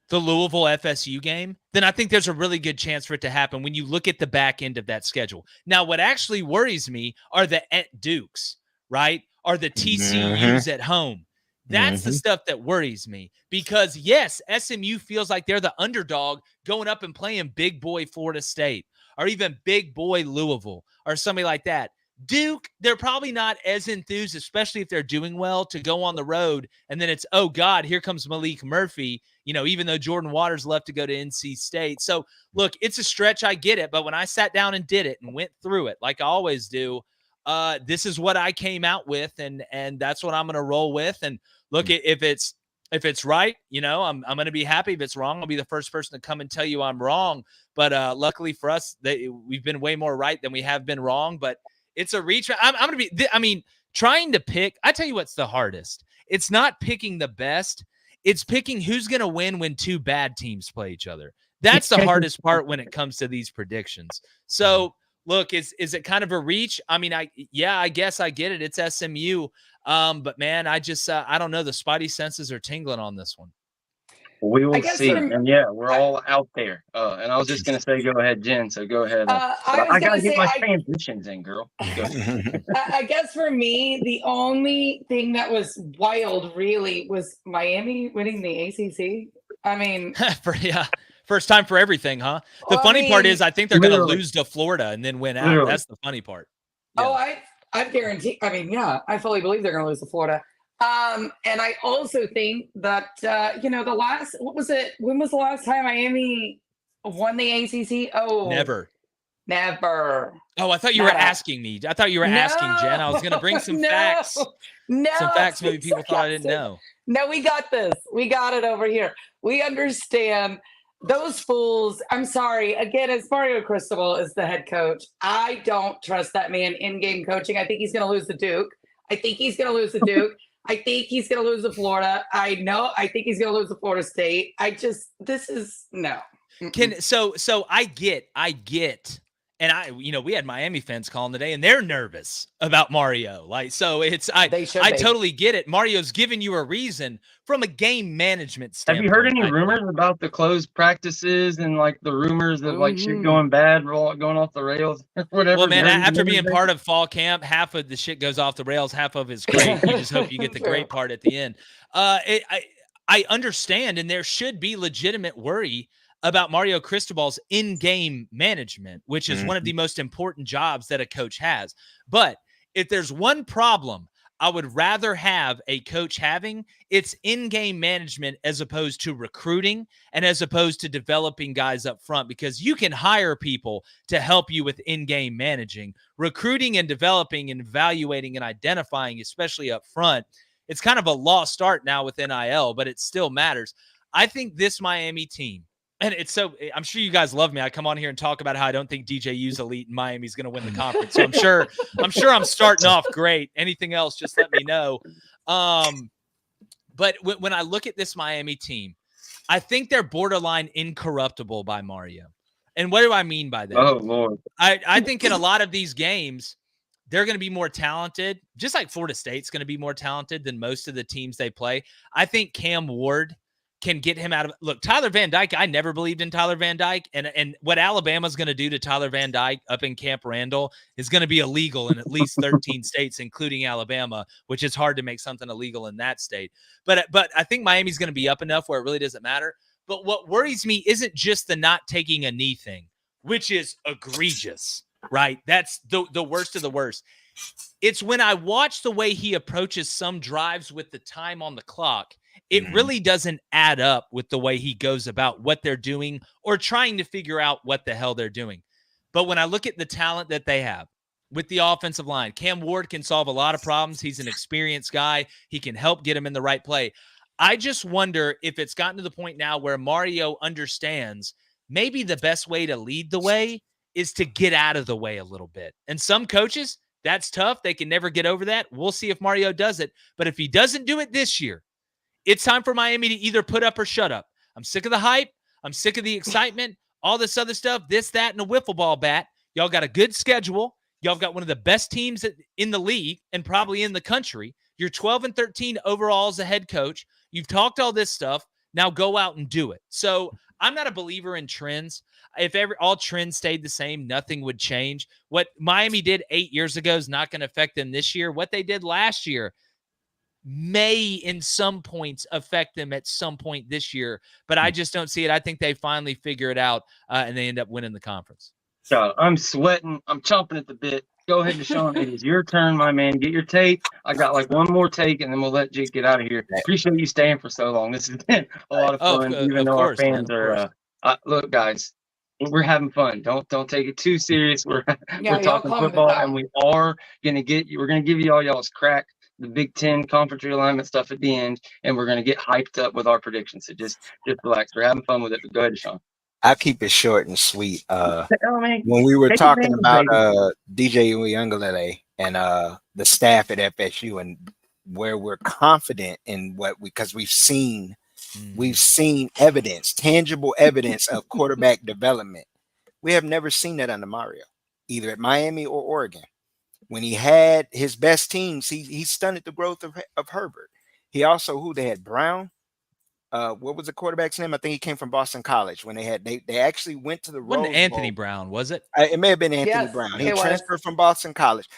the Louisville FSU game, then I think there's a really good chance for it to happen when you look at the back end of that schedule. Now, what actually worries me are the Dukes, right? Are the TCUs at home. That's the stuff that worries me, because yes, SMU feels like they're the underdog going up and playing big boy Florida State or even big boy Louisville or somebody like that. Duke, they're probably not as enthused, especially if they're doing well, to go on the road. And then it's, oh God, here comes Malik Murphy, even though Jordan Waters left to go to NC State. So look, it's a stretch. I get it. But when I sat down and did it and went through it, like I always do, this is what I came out with, and that's what I'm going to roll with. And look, if it's right, I'm going to be happy. If it's wrong, I'll be the first person to come and tell you I'm wrong. But luckily for us, we've been way more right than we have been wrong. But it's a reach. I'm going to be, trying to pick. I tell you what's the hardest. It's not picking the best. It's picking who's going to win when two bad teams play each other. That's the hardest part when it comes to these predictions. So look, is it kind of a reach? I mean, I guess I get it. It's SMU. But man, I don't know. The spidey senses are tingling on this one. We will see. And we're all out there. And I was just going to say, go ahead, Jen. So go ahead. I got to get my transitions in, girl. I guess for me, the only thing that was wild really was Miami winning the ACC. I mean, first time for everything, huh? The funny part is I think they're going to lose to Florida and then win out. Literally. That's the funny part. Yeah. Oh, I guarantee. I mean, I fully believe they're going to lose to Florida. And I also think that, the last, what was it? When was the last time Miami won the ACC? Oh, never. Oh, I thought you were asking me. I thought you were asking, Jen. I was going to bring some facts. Some facts maybe people thought I didn't know. No, we got this. We got it over here. We understand. Those fools, I'm sorry. Again, as Mario Cristobal is the head coach, I don't trust that man in-game coaching. I think he's going to lose to Duke. I think he's going to lose to Florida. I think he's going to lose to Florida State. No. So I get. And we had Miami fans calling today, and they're nervous about Mario. I totally get it. Mario's giving you a reason from a game management standpoint. Have you heard any rumors about the closed practices and like the rumors of like shit going bad, going off the rails, whatever? Well, man, after being part of fall camp, half of the shit goes off the rails, half of it's great. You just hope you get the great part at the end. I understand, and there should be legitimate worry about Mario Cristobal's in-game management, which is one of the most important jobs that a coach has. But if there's one problem I would rather have a coach having, it's in-game management as opposed to recruiting and as opposed to developing guys up front, because you can hire people to help you with in-game managing. Recruiting and developing and evaluating and identifying, especially up front, it's kind of a lost art now with NIL, but it still matters. I think this Miami team, and I'm sure you guys love me. I come on here and talk about how I don't think DJU's elite and Miami's going to win the conference. So I'm sure I'm starting off great. Anything else, just let me know. But when I look at this Miami team, I think they're borderline incorruptible by Mario. And what do I mean by that? Oh, Lord. I think in a lot of these games, they're going to be more talented, just like Florida State's going to be more talented than most of the teams they play. I think Cam Ward can get him out of – look, Tyler Van Dyke, I never believed in Tyler Van Dyke. And what Alabama's going to do to Tyler Van Dyke up in Camp Randall is going to be illegal in at least 13 states, including Alabama, which is hard to make something illegal in that state. But I think Miami's going to be up enough where it really doesn't matter. But what worries me isn't just the not taking a knee thing, which is egregious, right? That's the worst of the worst. It's when I watch the way he approaches some drives with the time on the clock, it really doesn't add up with the way he goes about what they're doing or trying to figure out what the hell they're doing. But when I look at the talent that they have with the offensive line, Cam Ward can solve a lot of problems. He's an experienced guy. He can help get him in the right play. I just wonder if it's gotten to the point now where Mario understands maybe the best way to lead the way is to get out of the way a little bit. And some coaches, that's tough. They can never get over that. We'll see if Mario does it. But if he doesn't do it this year, it's time for Miami to either put up or shut up. I'm sick of the hype. I'm sick of the excitement, all this other stuff, this, that, and a wiffle ball bat. Y'all got a good schedule. Y'all got one of the best teams in the league and probably in the country. You're 12-13 overall as a head coach. You've talked all this stuff. Now go out and do it. So I'm not a believer in trends. If all trends stayed the same, nothing would change. What Miami did 8 years ago is not going to affect them this year. What they did last year may in some points affect them at some point this year, but I just don't see it. I think they finally figure it out and they end up winning the conference. So I'm sweating. I'm chomping at the bit. Go ahead, Deshawn. It is your turn, my man. Get your take. I got like one more take, and then we'll let Jake get out of here. Appreciate you staying for so long. This has been a lot of fun, even though our fans are look, guys, we're having fun. Don't take it too serious. We're talking football, and we're gonna give you all y'all's crack, the Big 10 conference realignment stuff at the end, and we're gonna get hyped up with our predictions. So just relax. We're having fun with it. But go ahead, Deshawn. I'll keep it short and sweet. When we were talking about DJU Intro and the staff at FSU and where we're confident in because we've seen evidence, tangible evidence of quarterback development. We have never seen that under Mario, either at Miami or Oregon. When he had his best teams, he stunted the growth of Herbert. He also, they had Brown. What was the quarterback's name? I think he came from Boston College. When they actually went to the Rose Bowl. Anthony Brown, was it? It may have been Anthony Brown. He transferred from Boston College,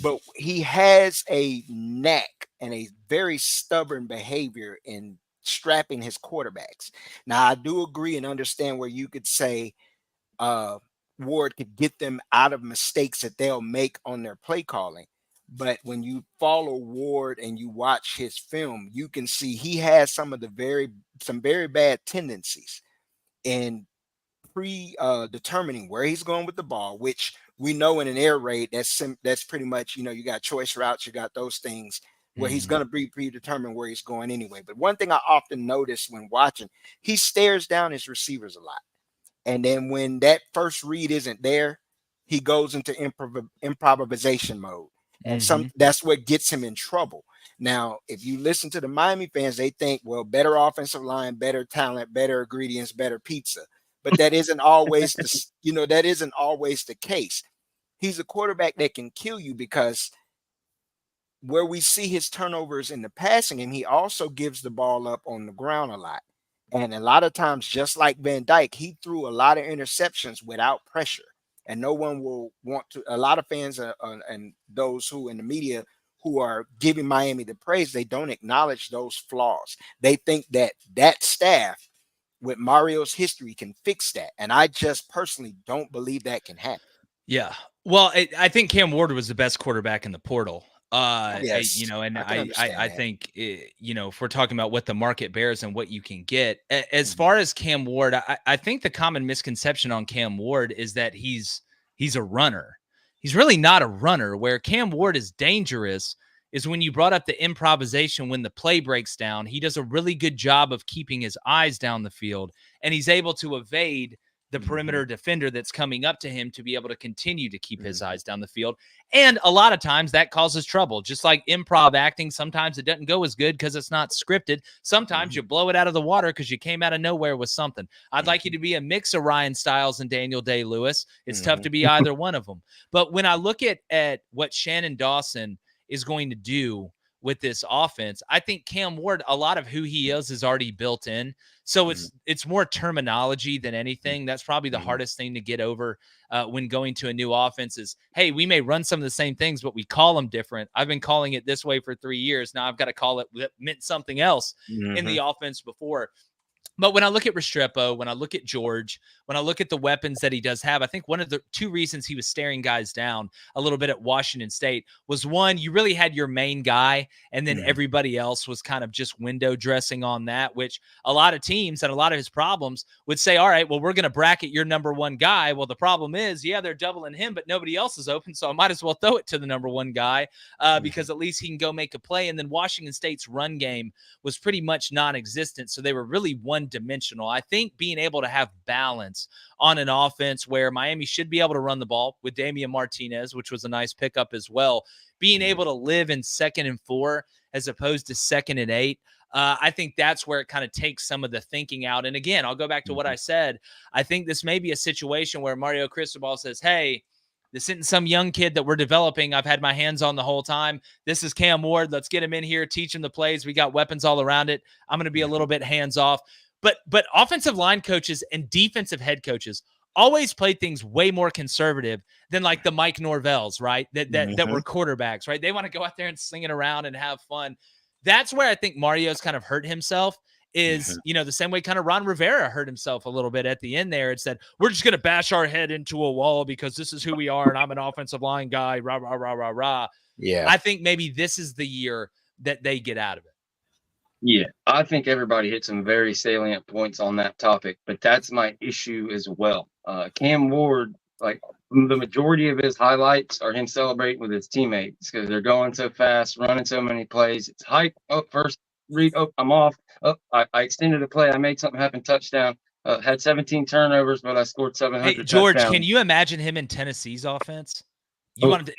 but he has a knack and a very stubborn behavior in strapping his quarterbacks. Now, I do agree and understand where you could say Ward could get them out of mistakes that they'll make on their play calling. But when you follow Ward and you watch his film, you can see he has some very bad tendencies in determining where he's going with the ball, which we know in an air raid, that's pretty much, you got choice routes, you got those things where he's going to be predetermined where he's going anyway. But one thing I often notice when watching, he stares down his receivers a lot. And then when that first read isn't there, he goes into improvisation mode. And that's what gets him in trouble. Now, if you listen to the Miami fans, they think, well, better offensive line, better talent, better ingredients, better pizza. But that isn't always the case. He's a quarterback that can kill you because where we see his turnovers in the passing game, he also gives the ball up on the ground a lot. And a lot of times, just like Van Dyke, he threw a lot of interceptions without pressure. And no one will want to. A lot of fans and those who in the media who are giving Miami the praise, they don't acknowledge those flaws. They think that staff with Mario's history can fix that. And I just personally don't believe that can happen. Yeah. Well, I think Cam Ward was the best quarterback in the portal. Yes, and I think, if we're talking about what the market bears and what you can get, as far as Cam Ward, I think the common misconception on Cam Ward is that he's a runner. He's really not a runner. Where Cam Ward is dangerous is when you brought up the improvisation, when the play breaks down, he does a really good job of keeping his eyes down the field, and he's able to evade the perimeter defender that's coming up to him to be able to continue to keep his eyes down the field. And a lot of times that causes trouble. Just like improv acting, sometimes it doesn't go as good because it's not scripted. Sometimes you blow it out of the water because you came out of nowhere with something. I'd like you to be a mix of Ryan Stiles and Daniel Day-Lewis. It's tough to be either one of them. But when I look at what Shannon Dawson is going to do with this offense, I think Cam Ward, a lot of who he is already built in. So it's more terminology than anything. That's probably the hardest thing to get over when going to a new offense is, hey, we may run some of the same things, but we call them different. I've been calling it this way for 3 years. Now I've got to call it that meant something else in the offense before. But when I look at Restrepo, when I look at George, when I look at the weapons that he does have, I think one of the two reasons he was staring guys down a little bit at Washington State was, one, you really had your main guy, and then everybody else was kind of just window dressing on that, which a lot of teams and a lot of his problems would say, all right, well, we're going to bracket your number one guy. Well, the problem is, yeah, they're doubling him, but nobody else is open, so I might as well throw it to the number one guy because at least he can go make a play. And then Washington State's run game was pretty much non-existent, so they were really one-dimensional. I think being able to have balance on an offense where Miami should be able to run the ball with Damian Martinez, which was a nice pickup as well, being able to live in 2nd and 4 as opposed to 2nd and 8, I think that's where it kind of takes some of the thinking out. And again, I'll go back to what I said. I think this may be a situation where Mario Cristobal says, hey, this isn't some young kid that we're developing. I've had my hands on the whole time. This is Cam Ward. Let's get him in here, teach him the plays. We got weapons all around it. I'm going to be a little bit hands off. But offensive line coaches and defensive head coaches always played things way more conservative than like the Mike Norvells, right? That were quarterbacks, right? They want to go out there and sling it around and have fun. That's where I think Mario's kind of hurt himself is, the same way kind of Ron Rivera hurt himself a little bit at the end there. It said, we're just going to bash our head into a wall because this is who we are. And I'm an offensive line guy, rah, rah, rah, rah, rah. Yeah. I think maybe this is the year that they get out of it. Yeah, I think everybody hit some very salient points on that topic, but that's my issue as well. Cam Ward, like the majority of his highlights are him celebrating with his teammates because they're going so fast, running so many plays. It's hype. Oh, first read. Oh, I'm off. Oh, I extended a play. I made something happen. Touchdown. Had 17 turnovers, but I scored 700. Hey, George, touchdowns. Can you imagine him in Tennessee's offense?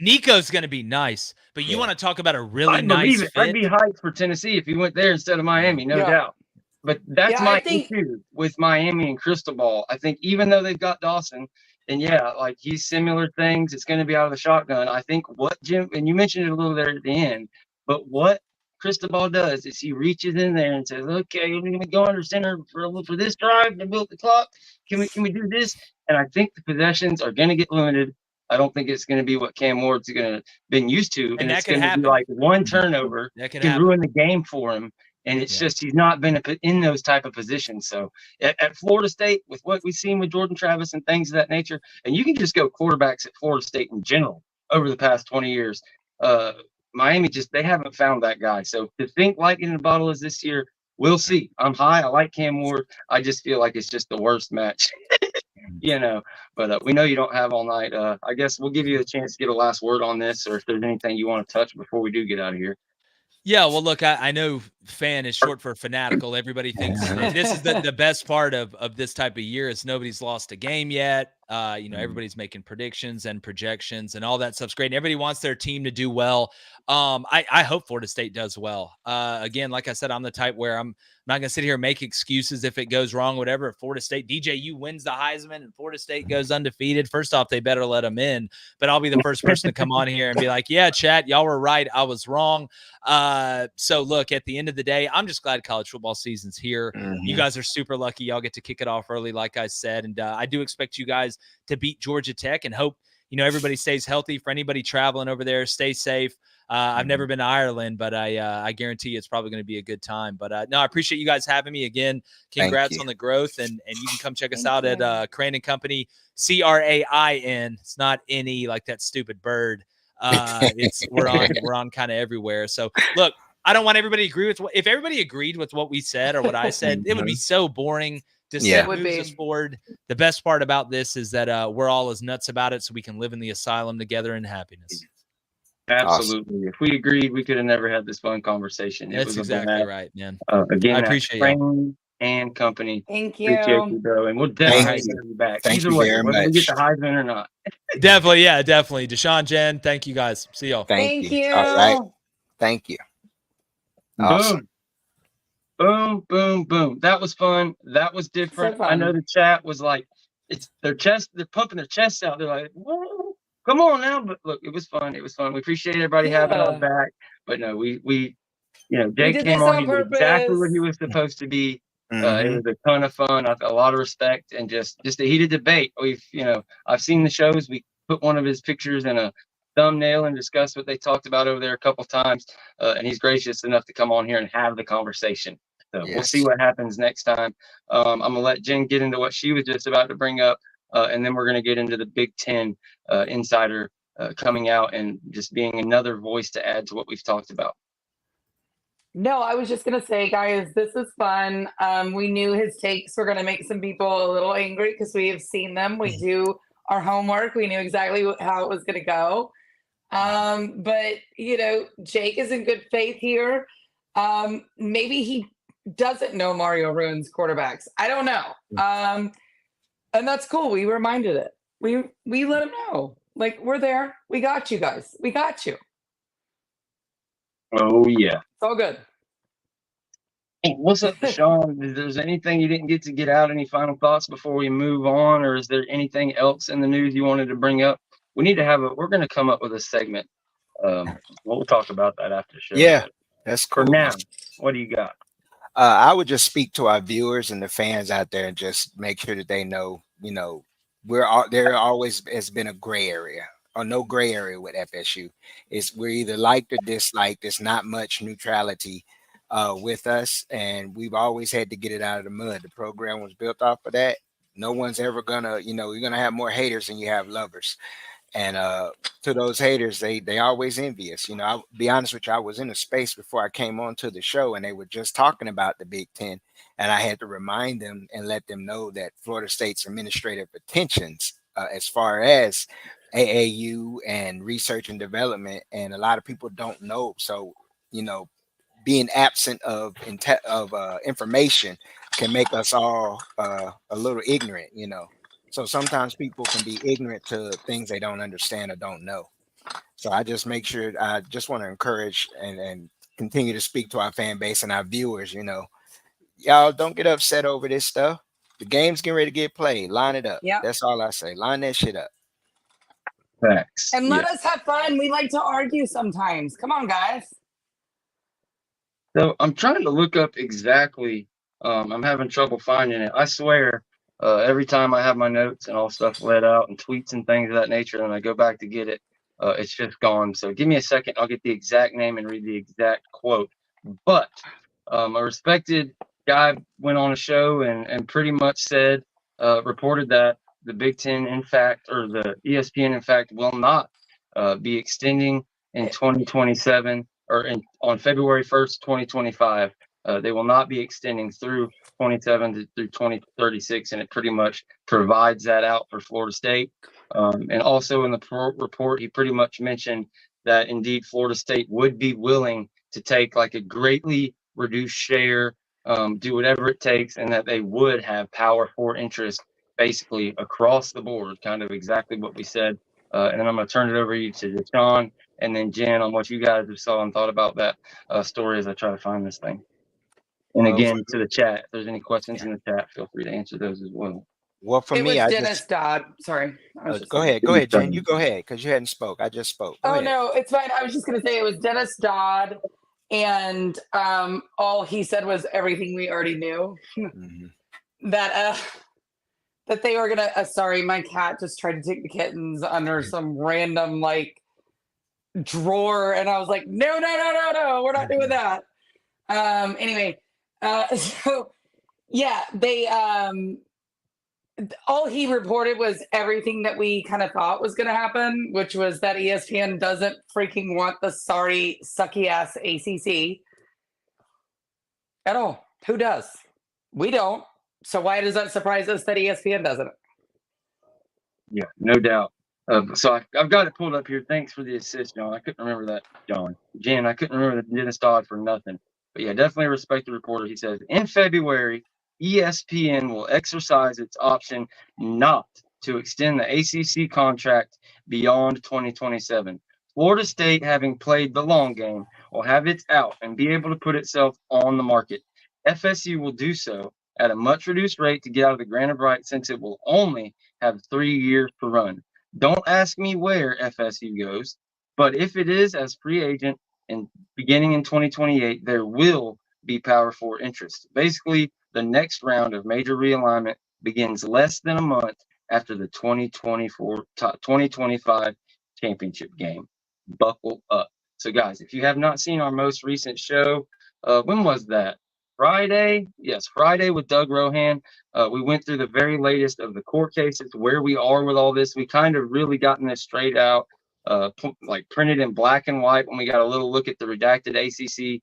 Nico's going to be nice, but you want to talk about a really nice fit? I'd be hyped for Tennessee if he went there instead of Miami, no doubt. But that's my issue with Miami and Cristobal. I think even though they've got Dawson, and like he's similar things, it's going to be out of the shotgun. I think what Jim, and you mentioned it a little there at the end, but what Cristobal does is he reaches in there and says, okay, we're going to go under center for this drive to build the clock. Can we do this? And I think the possessions are going to get limited. I don't think it's going to be what Cam Ward's going to been used to, and it's going to be like one turnover can ruin the game for him. And it's just he's not been in those type of positions. So at Florida State, with what we've seen with Jordan Travis and things of that nature, and you can just go quarterbacks at Florida State in general over the past 20 years. Miami they haven't found that guy. So to think lightning in a bottle is this year, we'll see. I'm high. I like Cam Ward. I just feel like it's just the worst match. But we know you don't have all night. I guess we'll give you a chance to get a last word on this, or if there's anything you want to touch before we do get out of here. Yeah, well, look, I know fan is short for fanatical. Everybody thinks this is the best part of this type of year is nobody's lost a game yet. Everybody's making predictions and projections and all that stuff's great. And everybody wants their team to do well. I hope Florida State does well. Again, like I said, I'm the type where I'm not going to sit here and make excuses if it goes wrong, whatever. If Florida State, DJU wins the Heisman and Florida State goes undefeated, first off, they better let them in. But I'll be the first person to come on here and be like, yeah, chat, y'all were right. I was wrong. So look, at the end of the day, I'm just glad college football season's here. You guys are super lucky. Y'all get to kick it off early, like I said. And I do expect you guys to beat Georgia Tech and hope, everybody stays healthy. For anybody traveling over there, stay safe. I've never been to Ireland, but I guarantee you it's probably going to be a good time. But no, I appreciate you guys having me again. Congrats on the growth, and you can come check us out at Crain and Company, CRAIN. It's not NE like that stupid bird. We're on kind of everywhere. So look, I don't want everybody to agree with if everybody agreed with what we said or what I said, it would be so boring. Just moves us forward. The best part about this is that we're all as nuts about it, so we can live in the asylum together in happiness. Absolutely. Awesome. If we agreed, we could have never had this fun conversation. That's exactly right, man. Again, I appreciate you. and company. Thank Appreciate you, you. bro. And we'll Thank definitely you. have you back. Thank Either you way, very whether we get much. the Heisman or not. Definitely. Yeah, definitely. Deshawn, Jen, thank you guys. See y'all. Thank you. you. All right. Thank you. Awesome. Boom, boom, boom. That was fun. That was different. So I know fun. the chat was like, it's their chest, they're pumping their chests out. They're like, whoa, come on now. But look, it was fun. It was fun. We appreciate everybody having us Yeah. back. But no, we you know, We Jake did came this on. on He did exactly what he purpose. was supposed to be. It Mhm. was a ton of fun. A lot of respect and just a heated debate. I've seen the shows. We put one of his pictures in a thumbnail and discussed what they talked about over there a couple times. And he's gracious enough to come on here and have the conversation. So we'll see Yes. what happens next time. I'm gonna let Jen get into what she was just about to bring up, and then we're gonna get into the Big 10 insider coming out and just being another voice to add to what we've talked about. No, I was just gonna say, guys, this is fun. We knew his takes were gonna make some people a little angry because we have seen them. We do our homework. We knew exactly how it was gonna go. But Jake is in good faith here. Maybe he doesn't know Mario ruins quarterbacks. I don't know. And that's cool. We reminded it. We let him know. Like, we're there. We got you guys. We got you. Oh yeah. It's all good. Hey, what's up, Deshawn? Is there anything you didn't get to get out? Any final thoughts before we move on, or is there anything else in the news you wanted to bring up? We need to we're going to come up with a segment. We'll talk about that after the show. Yeah, but that's for cool. now, what do you got? I would just speak to our viewers and the fans out there and just make sure that they know, there always has been a gray area or no gray area with FSU. We're either liked or disliked. There's not much neutrality with us, and we've always had to get it out of the mud. The program was built off of that. No one's ever gonna, you're gonna have more haters than you have lovers. And to those haters, they always envy us. I'll be honest with you, I was in a space before I came on to the show, and they were just talking about the Big 10, and I had to remind them and let them know that Florida State's administrative attentions as far as AAU and research and development, and a lot of people don't know. So, being absent of information can make us all a little ignorant, So sometimes people can be ignorant to things they don't understand or don't know. So I just make sure, I just want to encourage and continue to speak to our fan base and our viewers, y'all don't get upset over this stuff. The game's getting ready to get played. Line it up. Yeah. That's all I say. Line that shit up. Facts. And let us have fun. We like to argue sometimes. Come on, guys. So I'm trying to look up exactly. I'm having trouble finding it. I swear, every time I have my notes and all stuff let out and tweets and things of that nature, and I go back to get it, it's just gone. So give me a second. I'll get the exact name and read the exact quote. But a respected guy went on a show and pretty much said, reported that the Big 10, in fact, or the ESPN, in fact, will not be extending in 2027 or on February 1st, 2025. They will not be extending through 27 through 2036, and it pretty much provides that out for Florida State. And also in the report, he pretty much mentioned that indeed Florida State would be willing to take like a greatly reduced share, do whatever it takes, and that they would have Power 4 interest basically across the board, kind of exactly what we said. And then I'm going to turn it over to Deshawn and then Jen on what you guys have saw and thought about that story as I try to find this thing. And again, to the chat, if there's any questions in the chat, feel free to answer those as well. Well, for It me, was I Dennis just Dodd. Sorry. go ahead, Jen. You go ahead because you hadn't spoke. I just spoke. Go ahead. No, it's fine. I was just going to say it was Dennis Dodd, and all he said was everything we already knew. That they were gonna. Sorry, my cat just tried to take the kittens under some random drawer, and I was like, no, we're not doing that. Anyway, so yeah, they all he reported was everything that we kind of thought was going to happen, which was that ESPN doesn't freaking want the sorry sucky ass ACC at all. Who does? We don't. So why does that surprise us that ESPN doesn't? Yeah, no doubt. So I've got it pulled up here. Thanks for the assist, John. I couldn't remember that, John. Jen, I couldn't remember that Dennis Dodd for nothing. But yeah, definitely respect the reporter. He says, in February, ESPN will exercise its option not to extend the ACC contract beyond 2027. Florida State, having played the long game, will have its out and be able to put itself on the market. FSU will do so at a much reduced rate to get out of the grant of rights, since it will only have 3 years to run. Don't ask me where FSU goes, but if it is as free agent and beginning in 2028, there will be Power 4 interest. Basically, the next round of major realignment begins less than a month after the 2025 championship game. Buckle up. So, guys, if you have not seen our most recent show, when was that? Friday? Yes, Friday with Doug Rohan. We went through the very latest of the court cases, where we are with all this. We kind of really gotten this straight out, like printed in black and white when we got a little look at the redacted ACC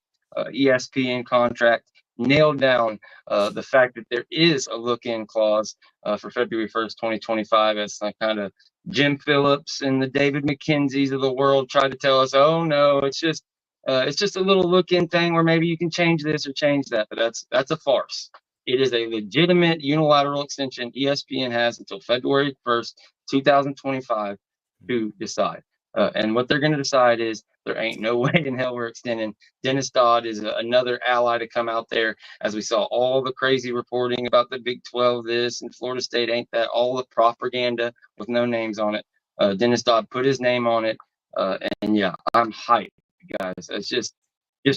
ESPN contract, nailed down the fact that there is a look-in clause for February 1st, 2025, as kind of Jim Phillips and the David McKenzie's of the world tried to tell us, oh no, it's just a little look-in thing where maybe you can change this or change that, but that's a farce. It is a legitimate unilateral extension. ESPN has until February 1st, 2025 to decide. And what they're going to decide is there ain't no way in hell we're extending. Dennis Dodd is another ally to come out there, as we saw all the crazy reporting about the Big 12 this and Florida State ain't that, all the propaganda with no names on it. Dennis Dodd put his name on it. And yeah, I'm hyped, guys. It's just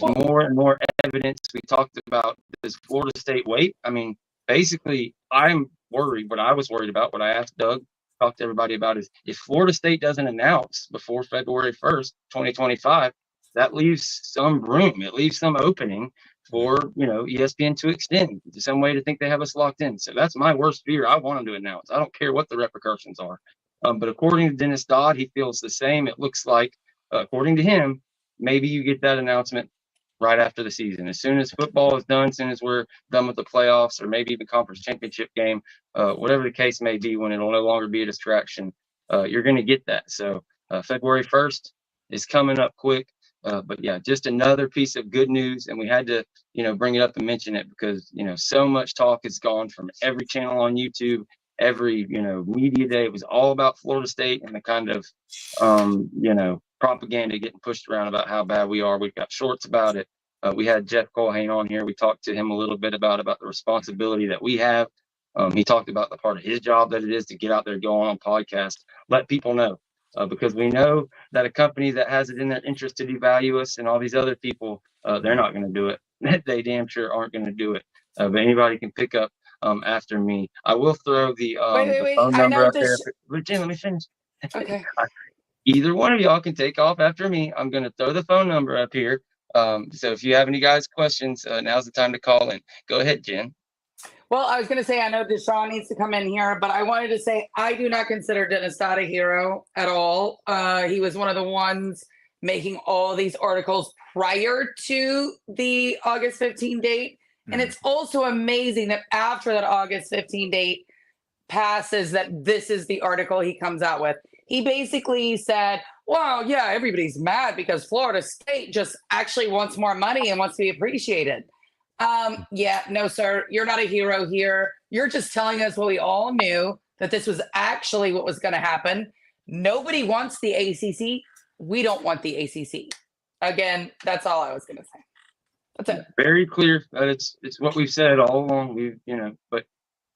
more and more evidence. We talked about this Florida State wait. I mean, basically, I'm worried. What I was worried about, what I asked Doug, talked to everybody about, is if Florida State doesn't announce before February 1st, 2025, that leaves some room. It leaves some opening for, ESPN to extend, some way to think they have us locked in. So that's my worst fear. I want them to announce. I don't care what the repercussions are. But according to Dennis Dodd, he feels the same. It looks like, according to him, maybe you get that announcement right after the season. As soon as football is done, as soon as we're done with the playoffs, or maybe the conference championship game, whatever the case may be, when it'll no longer be a distraction, you're going to get that. So February 1st is coming up quick. But yeah, just another piece of good news. And we had to, bring it up and mention it because, so much talk has gone from every channel on YouTube, every, media day. It was all about Florida State and the kind of, propaganda getting pushed around about how bad we are. We've got shorts about it. We had Jeff Colhane on here. We talked to him a little bit about the responsibility that we have. He talked about the part of his job that it is to get out there, go on podcasts, let people know, because we know that a company that has it in their interest to devalue us and all these other people, they're not going to do it. They damn sure aren't going to do it. But anybody can pick up after me. I will throw the phone number up there. Jen, let me finish. Okay. Either one of y'all can take off after me. I'm going to throw the phone number up here. So if you have any guys questions, now's the time to call in. Go ahead, Jen. Well, I was going to say, I know Deshawn needs to come in here, but I wanted to say I do not consider Dennis Dodd a hero at all. He was one of the ones making all these articles prior to the August 15 date. And it's also amazing that after that August 15 date passes, that this is the article he comes out with. He basically said, well, yeah, everybody's mad because Florida State just actually wants more money and wants to be appreciated. Yeah, no, sir, you're not a hero here. You're just telling us what we all knew, that this was actually what was going to happen. Nobody wants the ACC. We don't want the ACC. Again, that's all I was going to say. That's it. Very clear. It's what we've said all along. But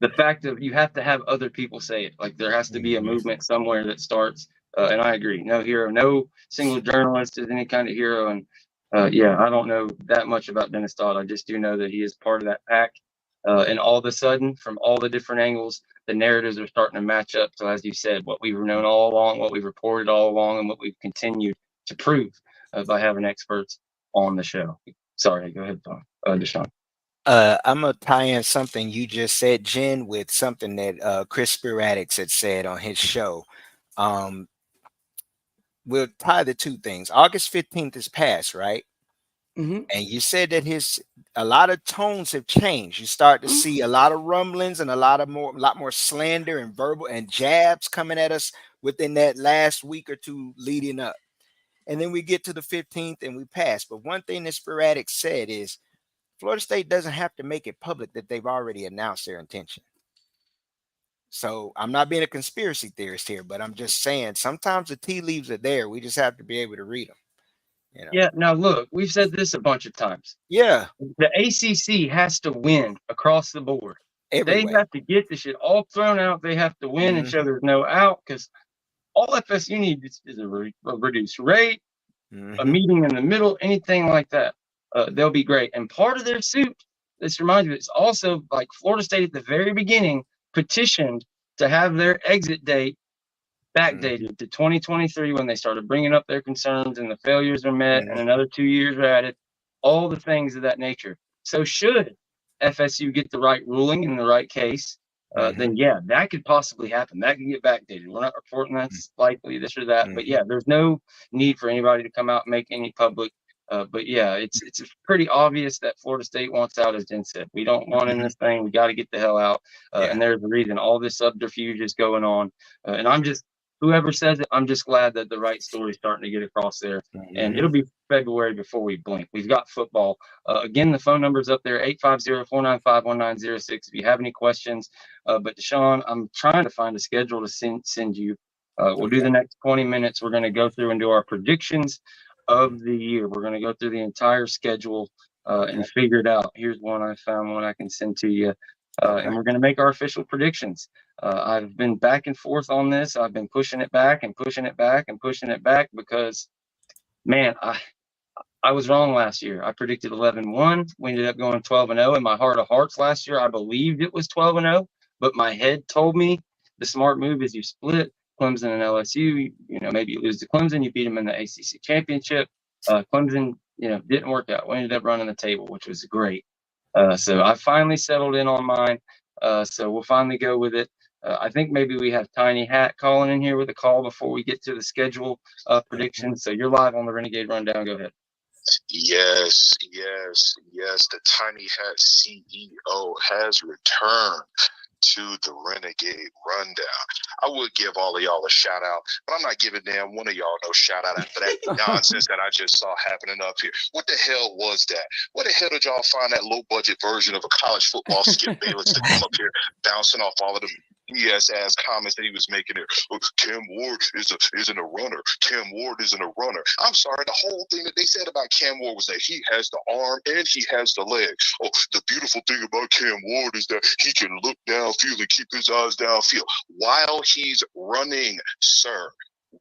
the fact of you have to have other people say it. Like there has to be a movement somewhere that starts. And I agree. No hero. No single journalist is any kind of hero. And yeah, I don't know that much about Dennis Dodd. I just do know that he is part of that pack. And all of a sudden, from all the different angles, the narratives are starting to match up. So as you said, what we've known all along, what we've reported all along, and what we've continued to prove by having experts on the show. Sorry, go ahead, Deshawn. I'm gonna tie in something you just said, Jen, with something that Chris Spiratics had said on his show. We'll tie the two things. August 15th is passed, right? Mm-hmm. And you said that a lot of tones have changed. You start to see a lot of rumblings and a lot more slander and verbal and jabs coming at us within that last week or two leading up. And then we get to the 15th and we pass. But one thing that Sporadic said is Florida State doesn't have to make it public that they've already announced their intention. So I'm not being a conspiracy theorist here, but I'm just saying sometimes the tea leaves are there. We just have to be able to read them. You know? Yeah. Now, look, we've said this a bunch of times. Yeah. The ACC has to win across the board. Everywhere. They have to get the shit all thrown out. They have to win and show there's no out, because all FSU needs is a reduced rate, a meeting in the middle, anything like that. They'll be great. And part of their suit, this reminds me, it's also like Florida State at the very beginning petitioned to have their exit date backdated to 2023 when they started bringing up their concerns and the failures are met and another 2 years are added, all the things of that nature. So should FSU get the right ruling in the right case, then yeah, that could possibly happen. That could get backdated. We're not reporting that's likely, this or that, but yeah, there's no need for anybody to come out and make any public. But yeah, it's pretty obvious that Florida State wants out, as Jen said. We don't want in this thing. We got to get the hell out. And there's a reason all this subterfuge is going on. And I'm just, whoever says it, I'm just glad that the right story is starting to get across there. And it'll be February before we blink. We've got football. Again, the phone number's up there, 850-495-1906 if you have any questions. But Deshawn, I'm trying to find a schedule to send you. We'll do the next 20 minutes. We're going to go through and do our predictions of the year. We're going to go through the entire schedule and figure it out. Here's one I found, one I can send to you. And we're going to make our official predictions. I've been back and forth on this. I've been pushing it back and pushing it back and pushing it back because, man, I was wrong last year. I predicted 11-1. We ended up going 12-0. In my heart of hearts last year, I believed it was 12-0, but my head told me the smart move is you split Clemson and LSU. You know, maybe you lose to Clemson, you beat them in the ACC championship. Clemson, didn't work out. We ended up running the table, which was great. So I finally settled in on mine. So we'll finally go with it. I think maybe we have Tiny Hat calling in here with a call before we get to the schedule predictions. So you're live on the Renegade Rundown. Go ahead. Yes. The Tiny Hat CEO has returned to the Renegade Rundown. I would give all of y'all a shout out, but I'm not giving damn one of y'all no shout out after that nonsense that I just saw happening up here. What the hell was that? Where the hell did y'all find that low budget version of a college football Skip Bayless to come up here bouncing off all of the BS ass comments that he was making there? Oh, Cam Ward isn't a runner. Cam Ward isn't a runner. I'm sorry, the whole thing that they said about Cam Ward was that he has the arm and he has the leg. Oh, the beautiful thing about Cam Ward is that he can look downfield and keep his eyes downfield while he's running, sir.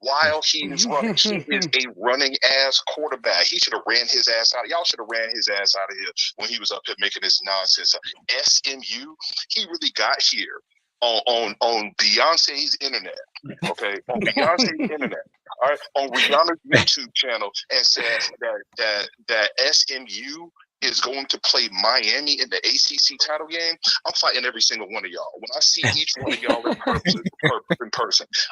While he's running, he is a running ass quarterback. He should have ran his ass out. Y'all should have ran his ass out of here when he was up here making this nonsense. SMU, he really got here on Beyonce's internet, okay? On Beyonce's internet, all right? On Rihanna's YouTube channel, and said that SMU is going to play Miami in the ACC title game. I'm fighting every single one of y'all. When I see each one of y'all in person,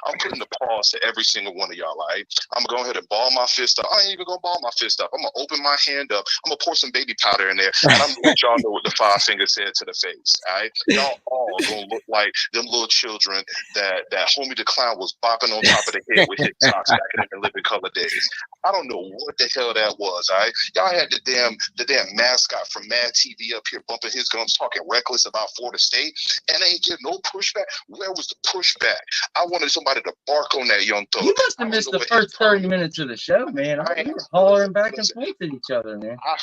I'm putting the pause to every single one of y'all, all right? I'm going to go ahead and ball my fist up. I ain't even going to ball my fist up. I'm going to open my hand up. I'm going to pour some baby powder in there, and I'm going to let y'all know what the 5 fingers said to the face, all right? Y'all all going to look like them little children that Homie the Clown was bopping on top of the head with his socks back in the living color days. I don't know what the hell that was, all right? Y'all had the damn mascot from Mad TV up here bumping his gums, talking reckless about Florida State, and they ain't getting no pushback. Where was the pushback? I wanted somebody to bark on that young thug. You must have missed the first 30 minutes of the show, man. I was hollering back and forth at each other, man. I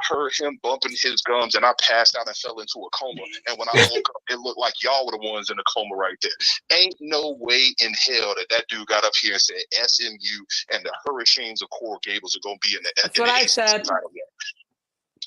heard him bumping his gums, and I passed out and fell into a coma. And when I woke up, it looked like y'all were the ones in the coma right there. Ain't no way in hell that dude got up here and said SMU and the Hurricanes of Coral Gables are going to be in the. That's what I said.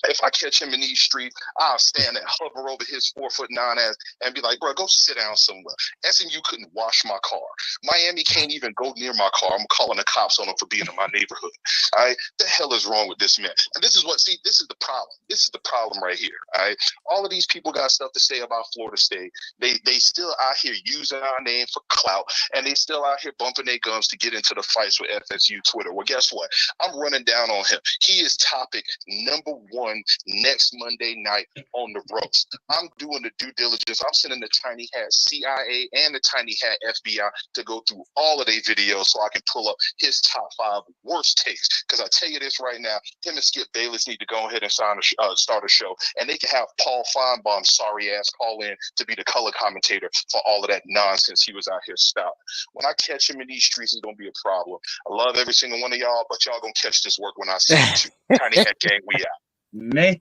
If I catch him in these streets, I'll stand and hover over his 4'9" ass and be like, bro, go sit down somewhere. SMU couldn't wash my car. Miami can't even go near my car. I'm calling the cops on him for being in my neighborhood. All right? The hell is wrong with this man? And this is the problem. This is the problem right here. All right? All of these people got stuff to say about Florida State. They still out here using our name for clout, and they still out here bumping their gums to get into the fights with FSU Twitter. Well, guess what? I'm running down on him. He is topic number 1 on next Monday night on the ropes. I'm doing the due diligence. I'm sending the Tiny Hat CIA and the Tiny Hat FBI to go through all of their videos so I can pull up his top 5 worst takes. Because I tell you this right now, him and Skip Bayless need to go ahead and start a show, and they can have Paul Feinbaum's sorry ass call in to be the color commentator for all of that nonsense he was out here spouting. When I catch him in these streets, it's gonna be a problem. I love every single one of y'all, but y'all gonna catch this work when I see you too. Tiny Hat Gang, we out. Man,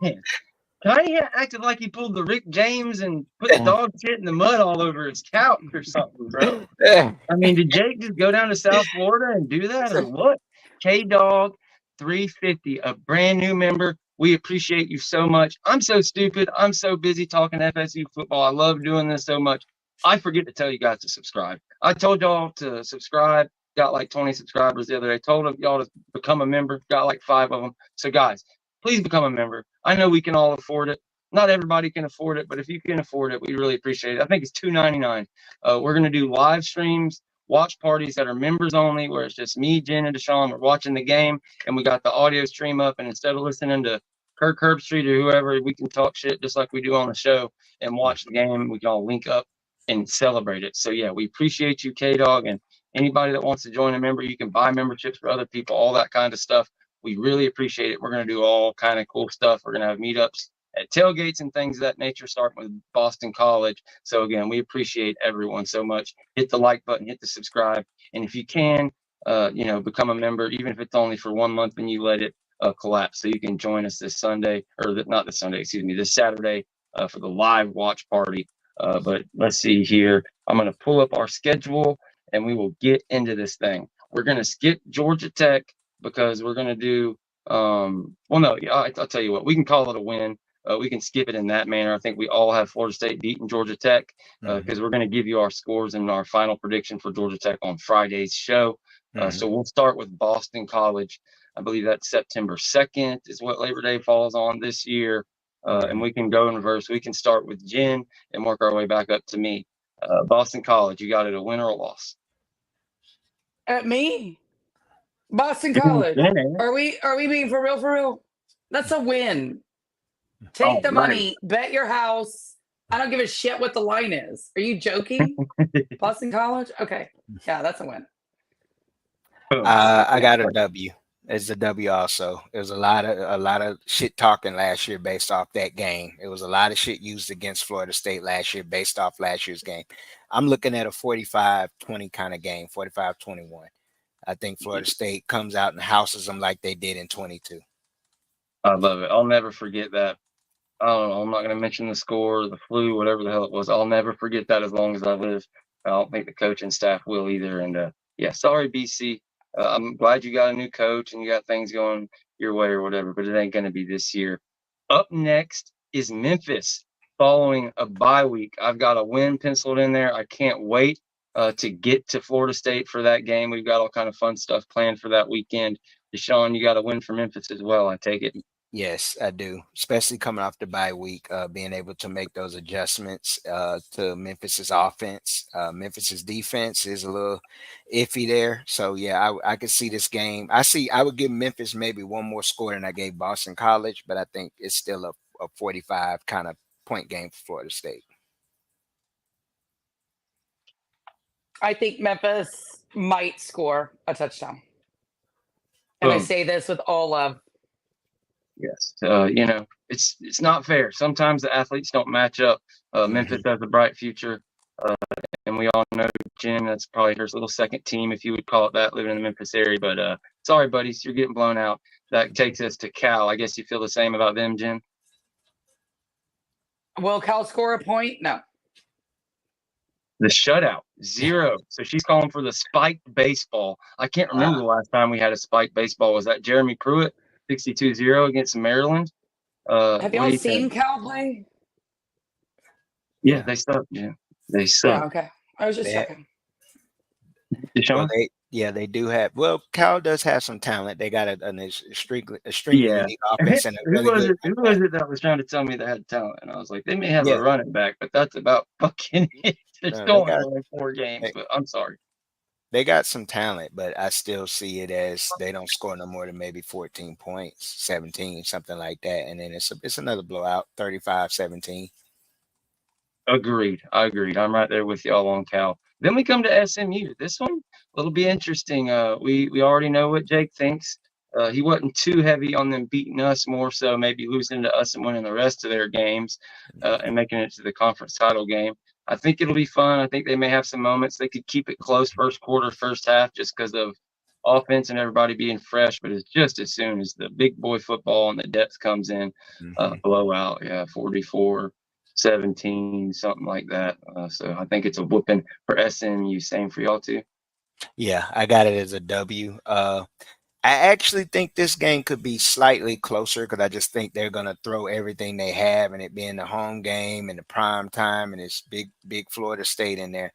Tiny Hat acted like he pulled the Rick James and put dog shit in the mud all over his couch or something, bro. I mean, did Jake just go down to South Florida and do that or what? K-Dog 350, a brand new member. We appreciate you so much. I'm so stupid. I'm so busy talking FSU football. I love doing this so much. I forget to tell you guys to subscribe. I told y'all to subscribe. Got like 20 subscribers the other day. Told y'all to become a member. Got like 5 of them. So guys, please become a member. I know we can all afford it. Not everybody can afford it, but if you can afford it, we really appreciate it. I think it's $2.99. We're going to do live streams, watch parties that are members only, where it's just me, Jen, and Deshawn. We're watching the game, and we got the audio stream up. And instead of listening to Kirk Herbstreit or whoever, we can talk shit just like we do on the show and watch the game. We can all link up and celebrate it. So yeah, we appreciate you, K-Dog, and anybody that wants to join a member. You can buy memberships for other people, all that kind of stuff. We really appreciate it. We're going to do all kind of cool stuff. We're going to have meetups at tailgates and things of that nature, starting with Boston College. So again, we appreciate everyone so much. Hit the like button, hit the subscribe, and if you can, become a member, even if it's only for 1 month, and you let it collapse. So you can join us this Sunday, or not this Sunday, excuse me, this Saturday for the live watch party. But let's see here. I'm going to pull up our schedule, and we will get into this thing. We're going to skip Georgia Tech because we're going to do I'll tell you what, we can call it a win. We can skip it in that manner. I think we all have Florida State beating Georgia Tech because we're going to give you our scores and our final prediction for Georgia Tech on Friday's show. So we'll start with Boston College. I believe that's September 2nd is what Labor Day falls on this year. And we can go in reverse. We can start with Jen and work our way back up to me. Boston College, you got it a win or a loss? At me? Boston College. Are we being for real? For real? That's a win. Take the money, bet your house. I don't give a shit what the line is. Are you joking? Boston College? Okay. Yeah, that's a win. I got a W. It's a W also. There was a lot of shit talking last year based off that game. It was a lot of shit used against Florida State last year based off last year's game. I'm looking at a 45-20 kind of game, 45-21. I think Florida State comes out and houses them like they did in 22. I love it. I'll never forget that. I don't know. I'm not going to mention the score, the flu, whatever the hell it was. I'll never forget that as long as I live. I don't think the coaching staff will either. And sorry, BC. I'm glad you got a new coach and you got things going your way or whatever, but it ain't going to be this year. Up next is Memphis following a bye week. I've got a win penciled in there. I can't wait to get to Florida State for that game. We've got all kind of fun stuff planned for that weekend. Deshawn, you got a win for Memphis as well, I take it. Yes, I do. Especially coming off the bye week, being able to make those adjustments to Memphis's offense. Memphis's defense is a little iffy there. So yeah, I could see this game. I would give Memphis maybe one more score than I gave Boston College, but I think it's still a 45 kind of point game for Florida State. I think Memphis might score a touchdown. And I say this with all love. Yes. It's not fair. Sometimes the athletes don't match up. Memphis has a bright future. And we all know Jen, that's probably her little second team, if you would call it that, living in the Memphis area. But sorry, buddies, you're getting blown out. That takes us to Cal. I guess you feel the same about them, Jen? Will Cal score a point? No. The shutout, 0. So she's calling for the spiked baseball. I can't remember the last time we had a spiked baseball. Was that Jeremy Pruitt, 62-0 against Maryland? Have y'all seen Cal play? Yeah, they suck. Yeah, they suck. Yeah, okay. I was just checking. Deshawn? Well, they do have. Well, Cal does have some talent. They got a extremely unique offense. And who was it that was trying to tell me they had talent? And I was like, they may have a running back, but that's about fucking it. It's going on in 4 games. But I'm sorry. They got some talent, but I still see it as they don't score no more than maybe 14 points, 17, something like that. And then it's another blowout, 35-17. Agreed. I agreed. I'm right there with y'all on Cal. Then we come to SMU. This one will be interesting. We already know what Jake thinks. He wasn't too heavy on them beating us, more so maybe losing to us and winning the rest of their games and making it to the conference title game. I think it'll be fun. I think they may have some moments. They could keep it close first quarter, first half, just because of offense and everybody being fresh. But it's just as soon as the big boy football and the depth comes in, blowout. Yeah, 44-17, something like that. So I think it's a whooping for SMU. Same for y'all too. Yeah, I got it as a W. I actually think this game could be slightly closer because I just think they're going to throw everything they have, and it being the home game and the prime time and it's big Florida State in there.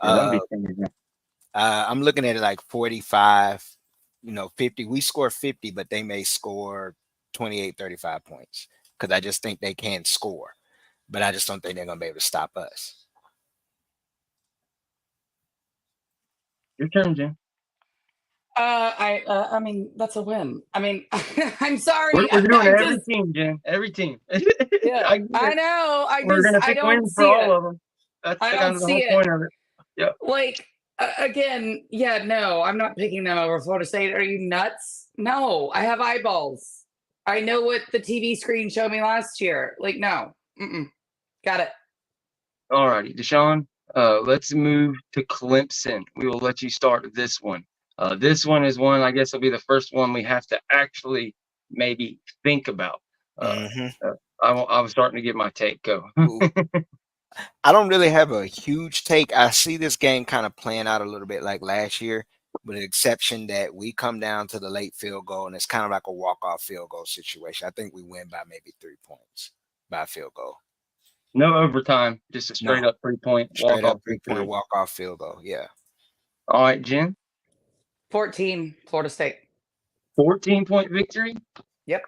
Yeah, that'd be fun. I'm looking at it like 45, 50. We score 50, but they may score 28, 35 points because I just think they can score, but I just don't think they're going to be able to stop us. Your turn, Jim. I mean, that's a win. I mean, I'm sorry. We're doing every team, Jen. Every team. Yeah, I know. We're gonna pick wins for all of them. That's kind of the whole point of it. Yeah. Like again, yeah. No, I'm not picking them over Florida State. Are you nuts? No, I have eyeballs. I know what the TV screen showed me last year. Like, no. Got it. All righty, Deshawn. Let's move to Clemson. We will let you start this one. This one is one, I guess, will be the first one we have to actually maybe think about. I'm starting to get my take. Go. I don't really have a huge take. I see this game kind of playing out a little bit like last year, with the exception that we come down to the late field goal, and it's kind of like a walk-off field goal situation. I think we win by maybe 3 points by field goal. No overtime, just a straight up 3-point walk-off field goal. Yeah. All right, Jen. 14, Florida State. 14-point victory? Yep.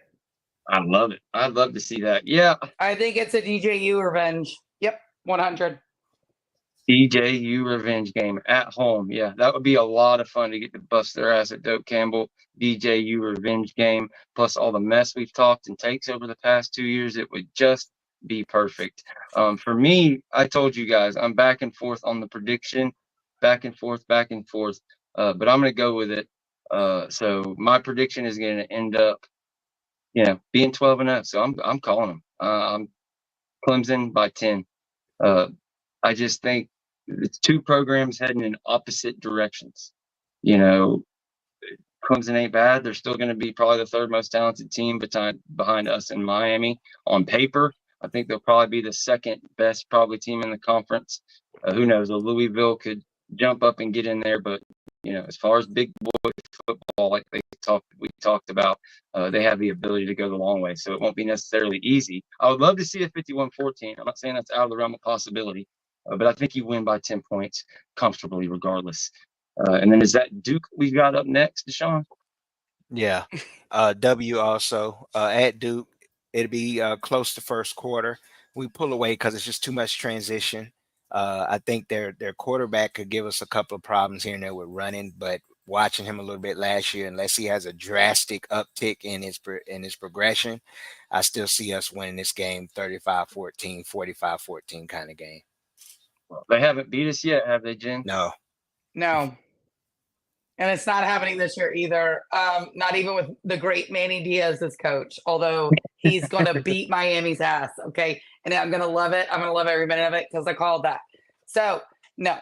I love it. I'd love to see that. Yeah. I think it's a DJU revenge. Yep, 100. DJU revenge game at home. Yeah, that would be a lot of fun to get to bust their ass at Doak Campbell. DJU revenge game, plus all the mess we've talked and takes over the past 2 years. It would just be perfect. For me, I told you guys, I'm back and forth on the prediction. Back and forth. But I'm going to go with it. So my prediction is going to end up, being 12-0. So I'm calling them. I'm Clemson by 10. I just think it's two programs heading in opposite directions. Clemson ain't bad. They're still going to be probably the third most talented team behind us in Miami on paper. I think they'll probably be the second best team in the conference. Who knows? Louisville could jump up and get in there, but as far as big boy football, like we talked about, they have the ability to go the long way. So it won't be necessarily easy. I would love to see a 51-14. I'm not saying that's out of the realm of possibility, but I think you win by 10 points comfortably, regardless. And then is that Duke we got up next, Deshawn? Yeah. W also at Duke. It'll be close to first quarter. We pull away because it's just too much transition. I think their quarterback could give us a couple of problems here and there with running, but watching him a little bit last year, unless he has a drastic uptick in his progression, I still see us winning this game 35-14, 45-14 kind of game. Well, they haven't beat us yet, have they, Jen? No. And it's not happening this year either. Not even with the great Manny Diaz as coach, although he's going to beat Miami's ass. Okay. And I'm going to love it. I'm going to love every minute of it because I called that. So, no.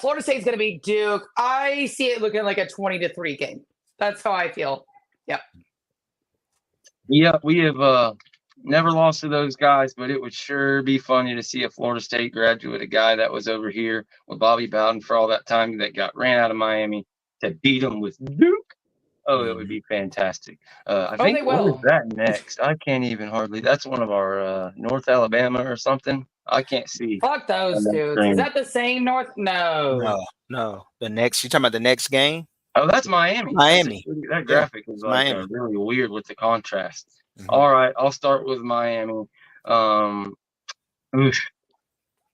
Florida State's going to be Duke. I see it looking like a 20-3 game. That's how I feel. Yep. Yeah, we have never lost to those guys, but it would sure be funny to see a Florida State graduate, a guy that was over here with Bobby Bowden for all that time that got ran out of Miami, to beat him with Duke. Oh, it would be fantastic. I think what is that next? I can't even hardly. That's one of our North Alabama or something. I can't see. Fuck those dudes. Is that the same North? No. The next, you talking about the next game? Oh, that's Miami. That graphic is like really weird with the contrast. All right, I'll start with Miami.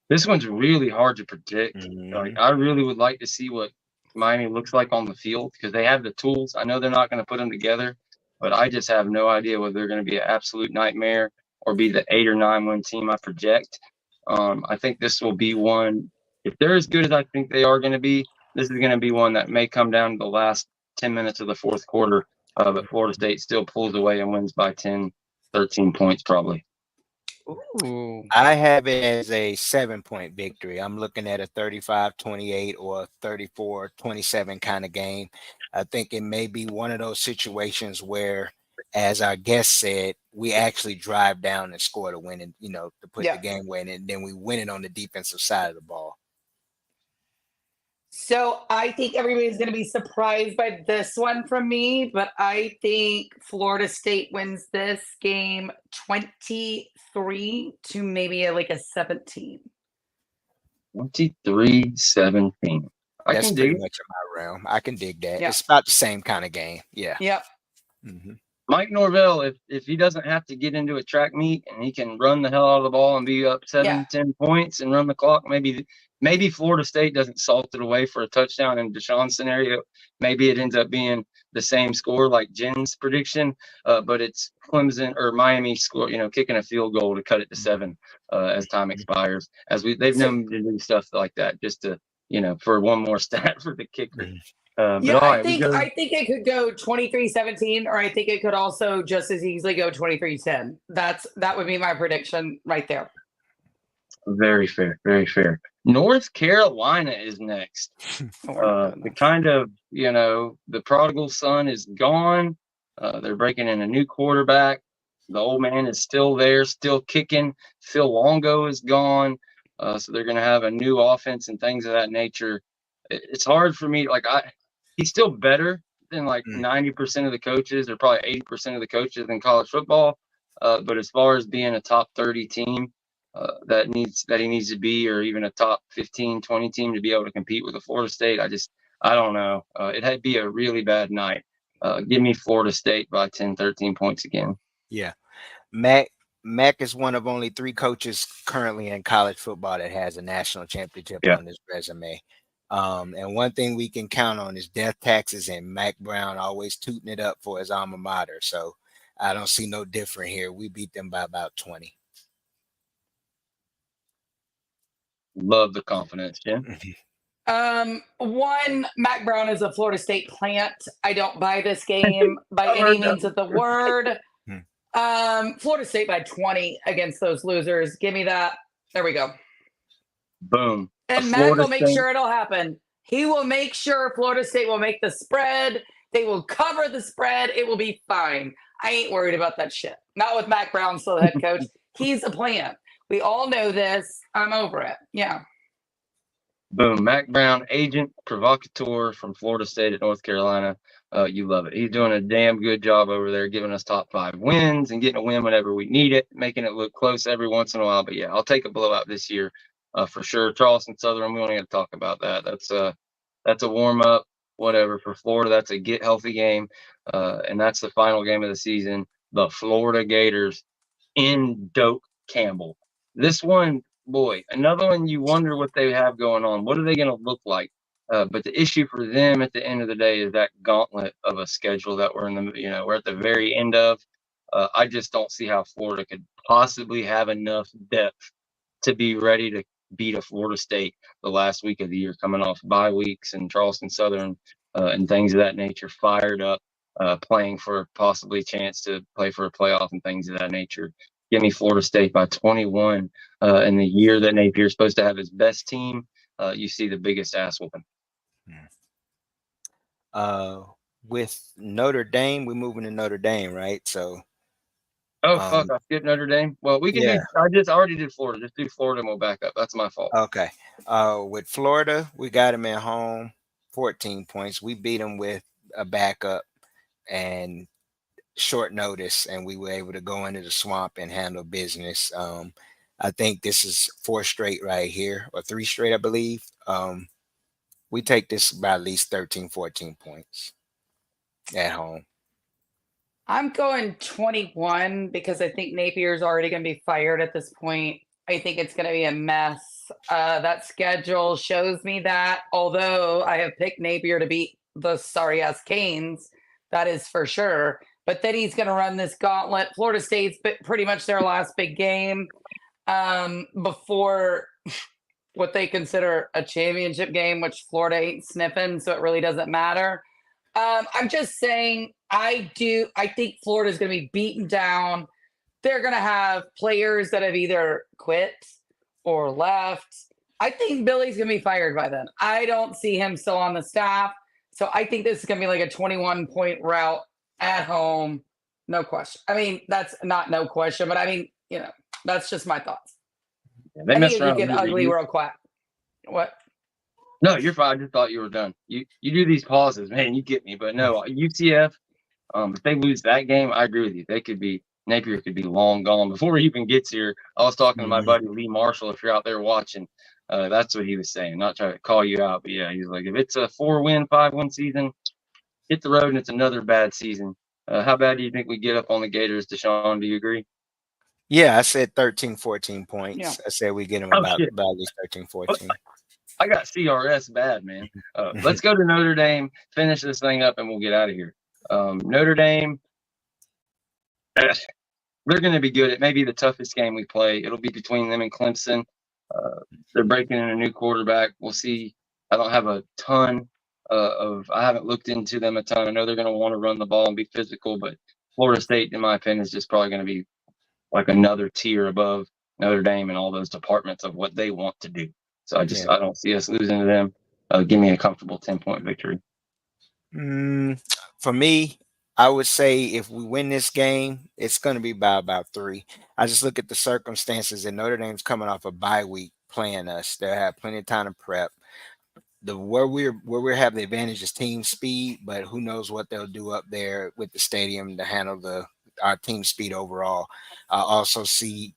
This one's really hard to predict. Like, I really would like to see what Miami looks like on the field because they have the tools. I know they're not going to put them together, but I just have no idea whether they're going to be an absolute nightmare or be the 8 or 9 win team I project. I think this will be one. If they're as good as I think they are going to be, this is going to be one that may come down to the last 10 minutes of the fourth quarter. But Florida State still pulls away and wins by 10, 13 points probably. Ooh. I have it as a 7-point victory. I'm looking at a 35-28 or a 34-27 kind of game. I think it may be one of those situations where, as our guest said, we actually drive down and score the winning, to put the game away, and then we win it on the defensive side of the ball. So I think everybody's going to be surprised by this one from me, but I think Florida State wins this game 23 to maybe like a 17. 23-17. That's pretty much in my realm. I can dig that. Yeah. It's about the same kind of game. Yeah. Yep. Mm-hmm. Mike Norvell, if he doesn't have to get into a track meet and he can run the hell out of the ball and be up 10 points and run the clock, maybe Florida State doesn't salt it away for a touchdown in Deshawn's scenario. Maybe it ends up being the same score like Jen's prediction, but it's Clemson or Miami score, kicking a field goal to cut it to 7 as time expires. They've known to do stuff like that just to, for one more stat for the kicker. I think it could go 23-17, or I think it could also just as easily go 23-10. That would be my prediction right there. Very fair, very fair. North Carolina is next. The kind of, the prodigal son is gone. They're breaking in a new quarterback. The old man is still there, still kicking. Phil Longo is gone. So they're going to have a new offense and things of that nature. It's hard for me. He's still better than 90% of the coaches, or probably 80% of the coaches in college football. But as far as being a top 30 team that he needs to be, or even a top 15, 20 team to be able to compete with the Florida State, I don't know. It'd be a really bad night. Give me Florida State by 10, 13 points again. Yeah. Mac is one of only 3 coaches currently in college football that has a national championship on his resume. And one thing we can count on is death taxes and Mac Brown always tooting it up for his alma mater. So I don't see no different here. We beat them by about 20. Love the confidence, Jim. One, Mac Brown is a Florida State plant. I don't buy this game by any means of the word. Florida State by 20 against those losers. Give me that. There we go. Boom. And Mac will make sure it'll happen. He will make sure Florida State will make the spread. They will cover the spread. It will be fine. I ain't worried about that shit. Not with Mac Brown still the head coach. He's a plant. We all know this. I'm over it. Yeah. Boom. Mac Brown, agent, provocateur from Florida State at North Carolina. You love it. He's doing a damn good job over there, giving us top 5 wins and getting a win whenever we need it, making it look close every once in a while. But yeah, I'll take a blowout this year for sure. Charleston Southern, we don't even talk about that. That's a warm up, whatever. For Florida, that's a get healthy game. And that's the final game of the season. The Florida Gators in Doak Campbell. This one, boy, another one you wonder what they have going on. What are they going to look like? But the issue for them at the end of the day is that gauntlet of a schedule that we're we're at the very end of. I just don't see how Florida could possibly have enough depth to be ready to beat a Florida State the last week of the year, coming off bye weeks and Charleston Southern and things of that nature, fired up, playing for possibly a chance to play for a playoff and things of that nature. Give me Florida State by 21. In the year that Napier's supposed to have his best team, you see the biggest ass whooping. With Notre Dame, we're moving to Notre Dame, right? So. Fuck! I skipped Notre Dame. Well, we can do. I already did Florida. Just do Florida and we'll back up. That's my fault. Okay. With Florida, we got them at home, 14 points. We beat them with a backup and short notice, and we were able to go into the swamp and handle business. I think this is 4 straight right here, or 3 straight, I believe. We take this by at least 13, 14 points at home. I'm going 21 because I think Napier's already going to be fired at this point. I think it's going to be a mess. That schedule shows me that. Although I have picked Napier to beat the sorry ass Canes, that is for sure. But then he's going to run this gauntlet. Florida State's pretty much their last big game before what they consider a championship game, which Florida ain't sniffing, so it really doesn't matter. I'm just saying, I think Florida's going to be beaten down. They're going to have players that have either quit or left. I think Billy's going to be fired by then. I don't see him still on the staff. So I think this is going to be like a 21-point rout at home. No question. I mean, that's not no question, but I mean, that's just my thoughts. Yeah, I think it could get ugly real quick. What? No, you're fine. I just thought you were done. You do these pauses, man. You get me. But no, UCF, if they lose that game, I agree with you. Napier could be long gone. Before he even gets here, I was talking to my buddy Lee Marshall. If you're out there watching, that's what he was saying. Not trying to call you out, but yeah, he's like, if it's a 4-win, 5-win season, hit the road and it's another bad season. How bad do you think we get up on the Gators, Deshawn? Do you agree? Yeah, I said 13, 14 points. Yeah. I said we get them about at least 13, 14. I got CRS bad, man. Let's go to Notre Dame, finish this thing up, and we'll get out of here. Notre Dame, they're going to be good. It may be the toughest game we play. It'll be between them and Clemson. They're breaking in a new quarterback. We'll see. I don't have a ton I haven't looked into them a ton. I know they're going to want to run the ball and be physical, but Florida State, in my opinion, is just probably going to be like another tier above Notre Dame and all those departments of what they want to do. So I don't see us losing to them. Give me a comfortable 10-point victory. For me, I would say if we win this game, it's going to be by about 3. I just look at the circumstances, and Notre Dame's coming off a bye week playing us. They'll have plenty of time to prep. Where we're having the advantage is team speed, but who knows what they'll do up there with the stadium to handle our team speed overall. I also see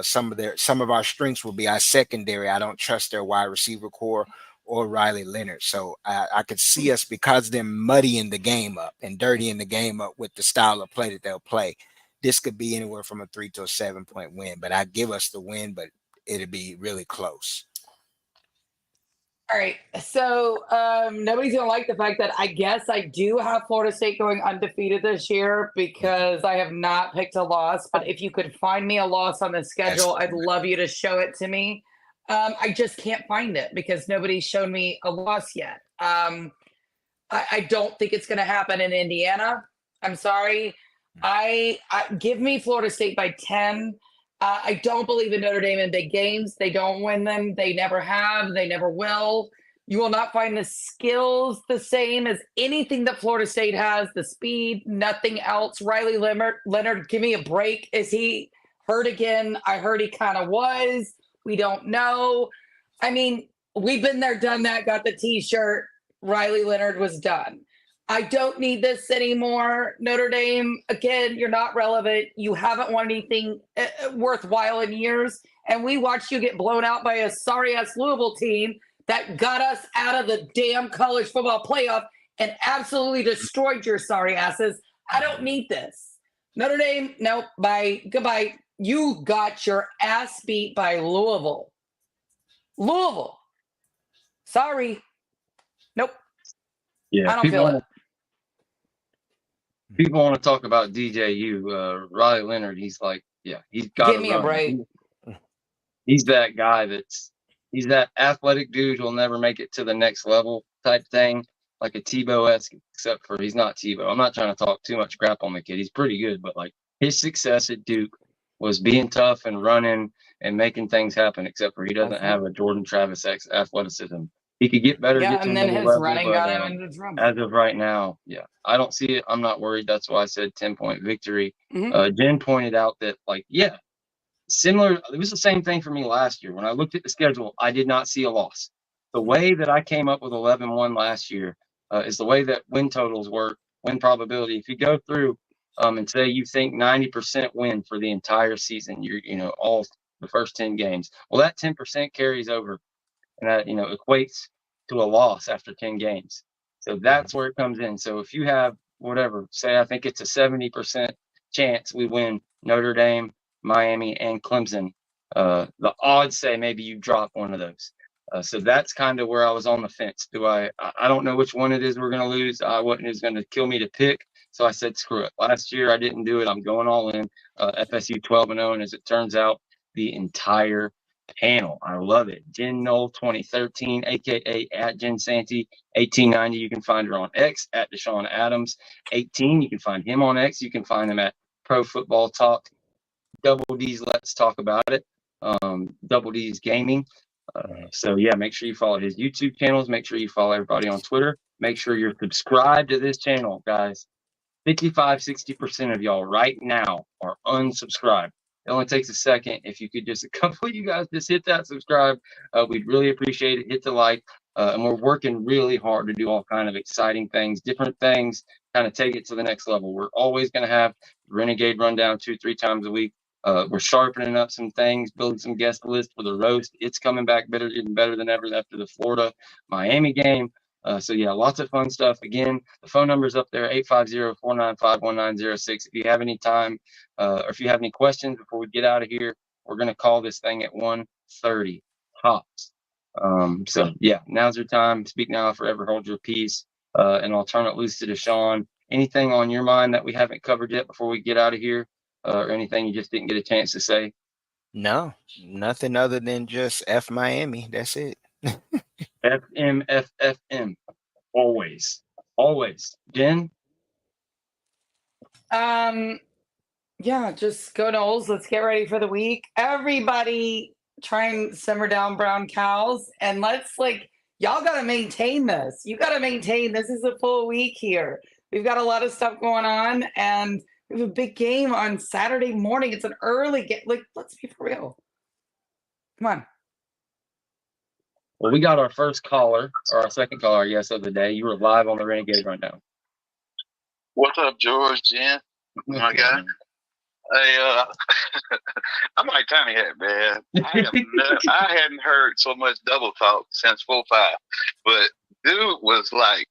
some of our strengths will be our secondary. I don't trust their wide receiver core or Riley Leonard. So I could see us, because they're muddying the game up and dirtying the game up with the style of play that they'll play. This could be anywhere from a 3 to a 7-point win, but I give us the win, but it'll be really close. All right. So nobody's going to like the fact that I guess I do have Florida State going undefeated this year because I have not picked a loss. But if you could find me a loss on the schedule, I'd love you to show it to me. I just can't find it because nobody's shown me a loss yet. I don't think it's going to happen in Indiana. I'm sorry. I give me Florida State by 10. I don't believe in Notre Dame in big games. They don't win them. They never have. They never will. You will not find the skills the same as anything that Florida State has, the speed, nothing else. Riley Leonard, give me a break. Is he hurt again? I heard he kind of was. We don't know. I mean, we've been there, done that, got the T-shirt. Riley Leonard was done. I don't need this anymore. Notre Dame, again, you're not relevant. You haven't won anything worthwhile in years. And we watched you get blown out by a sorry-ass Louisville team that got us out of the damn college football playoff and absolutely destroyed your sorry asses. I don't need this. Notre Dame, nope, bye, goodbye. You got your ass beat by Louisville. Louisville. Sorry. Nope. Yeah, I don't feel it. People want to talk about DJU. Riley Leonard, he's got Give me a break. He's that guy he's that athletic dude who'll never make it to the next level type thing, like a Tebow-esque, except for he's not Tebow. I'm not trying to talk too much crap on the kid. He's pretty good, but like his success at Duke was being tough and running and making things happen, except for he doesn't have a Jordan Travis-esque athleticism. He could get better. Yeah, get to and then his level, running but, got him into trouble. As of right now, yeah, I don't see it. I'm not worried. That's why I said 10-point victory. Jen pointed out that, similar. It was the same thing for me last year. When I looked at the schedule, I did not see a loss. The way that I came up with 11-1 last year is the way that win totals work, win probability. If you go through and say you think 90% win for the entire season, all the first 10 games. Well, that 10% carries over. And that, equates to a loss after 10 games. So that's where it comes in. So if you have say I think it's a 70% chance we win Notre Dame, Miami, and Clemson, the odds say maybe you drop one of those. So that's kind of where I was on the fence. I don't know which one it is we're going to lose. What is going to kill me to pick. So I said, screw it. Last year I didn't do it. I'm going all in. FSU 12-0, and as it turns out, the entire panel. I love it. Jen Knoll 2013, aka at Jen Santee 1890. You can find her on X at Deshawn Adams 18. You can find him on X. You can find him at Pro Football Talk. Double D's Let's Talk About It. Double D's Gaming. So yeah, make sure you follow his YouTube channels. Make sure you follow everybody on Twitter. Make sure you're subscribed to this channel, guys. 55-60% of y'all right now are unsubscribed. It only takes a second. If you could just, a couple of you guys just hit that subscribe, we'd really appreciate it. Hit the like, and we're working really hard to do all kind of exciting things, different things, kind of take it to the next level. We're always going to have Renegade Rundown 2-3 times a week. We're sharpening up some things, building some guest lists for the roast. It's coming back better, even better than ever after the Florida Miami game. So yeah, lots of fun stuff. Again, the phone number's up there, 850-495-1906. If you have any time, or if you have any questions before we get out of here, we're going to call this thing at 1:30 tops. So yeah, now's your time. Speak now, forever hold your peace. And I'll turn it loose to Deshawn. Anything on your mind that we haven't covered yet before we get out of here? Or anything you just didn't get a chance to say? No, nothing other than just F Miami. That's it. FMFFM. Always. Jen? Yeah, just go Noles. Let's get ready for the week. Everybody try and simmer down brown cows, and let's y'all got to maintain this. You got to maintain. This is a full week here. We've got a lot of stuff going on, and we have a big game on Saturday morning. It's an early game. Let's be for real. Come on. Well, we got our first caller, or our second caller, yes, of the day. You were live on the Renegade Rundown. What's up, George, Jen? My guy. Hey, I'm like Tiny Hat, man. I hadn't heard so much double talk since 4-5. But dude was like,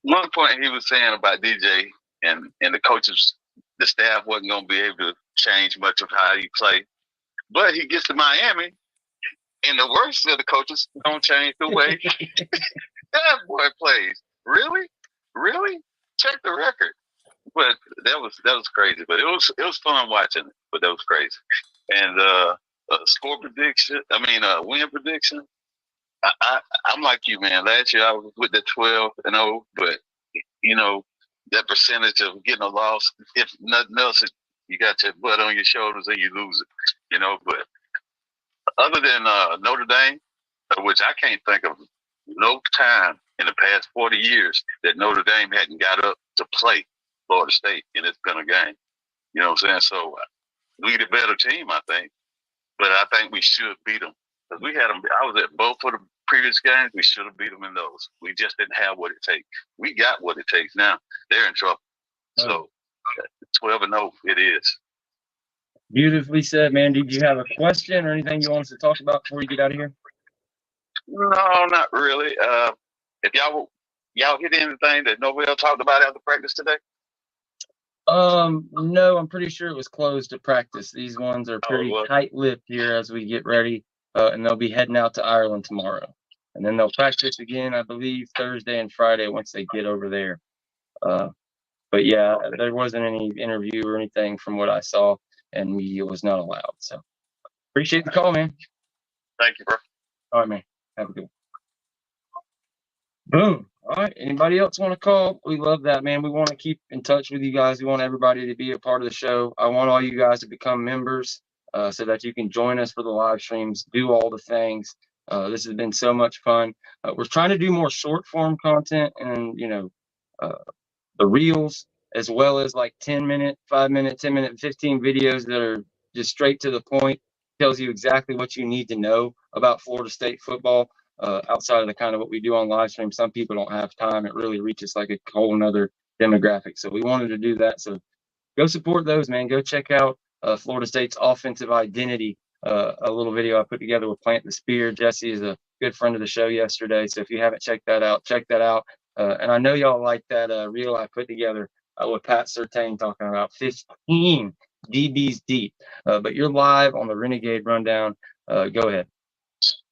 one point he was saying about DJ and the coaches, the staff wasn't going to be able to change much of how he played. But he gets to Miami, and the worst of the coaches don't change the way that boy plays. Really? Check the record. But that was crazy. But it was fun watching it. But that was crazy. And score prediction. Win prediction. I'm like you, man. Last year I was with the 12-0, but that percentage of getting a loss, if nothing else, you got your butt on your shoulders and you lose it. But other than Notre Dame, which I can't think of no time in the past 40 years that Notre Dame hadn't got up to play Florida State, and it's been a game. You know what I'm saying? So we the better team, I think. But I think we should beat them. Because we had them. I was at both of the previous games. We should have beat them in those. We just didn't have what it takes. We got what it takes now. They're in trouble. So 12-0 it is. Beautifully said, man. Did you have a question or anything you want us to talk about before you get out of here? No, not really. If y'all hit anything that nobody else talked about after practice today? No, I'm pretty sure it was closed at practice. These ones are pretty tight-lipped here as we get ready, and they'll be heading out to Ireland tomorrow. And then they'll practice again, I believe, Thursday and Friday once they get over there. But yeah, there wasn't any interview or anything from what I saw, and media was not allowed. So appreciate the call, man. Thank you, bro. All right, man. Have a good one. Boom. All right. Anybody else want to call? We love that, man. We want to keep in touch with you guys. We want everybody to be a part of the show. I want all you guys to become members so that you can join us for the live streams, do all the things. This has been so much fun. We're trying to do more short form content and, the reels, as well as 10-minute, 5-minute, 10-minute, 15 videos that are just straight to the point, tells you exactly what you need to know about Florida State football. Outside of the kind of what we do on live stream, some people don't have time. It really reaches a whole nother demographic. So we wanted to do that. So go support those, man. Go check out Florida State's offensive identity. A little video I put together with Plant the Spear. Jesse is a good friend of the show yesterday. So if you haven't checked that out, check that out. And I know y'all like that reel I put together with Pat Surtain talking about 15 DB's deep. But you're live on the Renegade Rundown. Go ahead.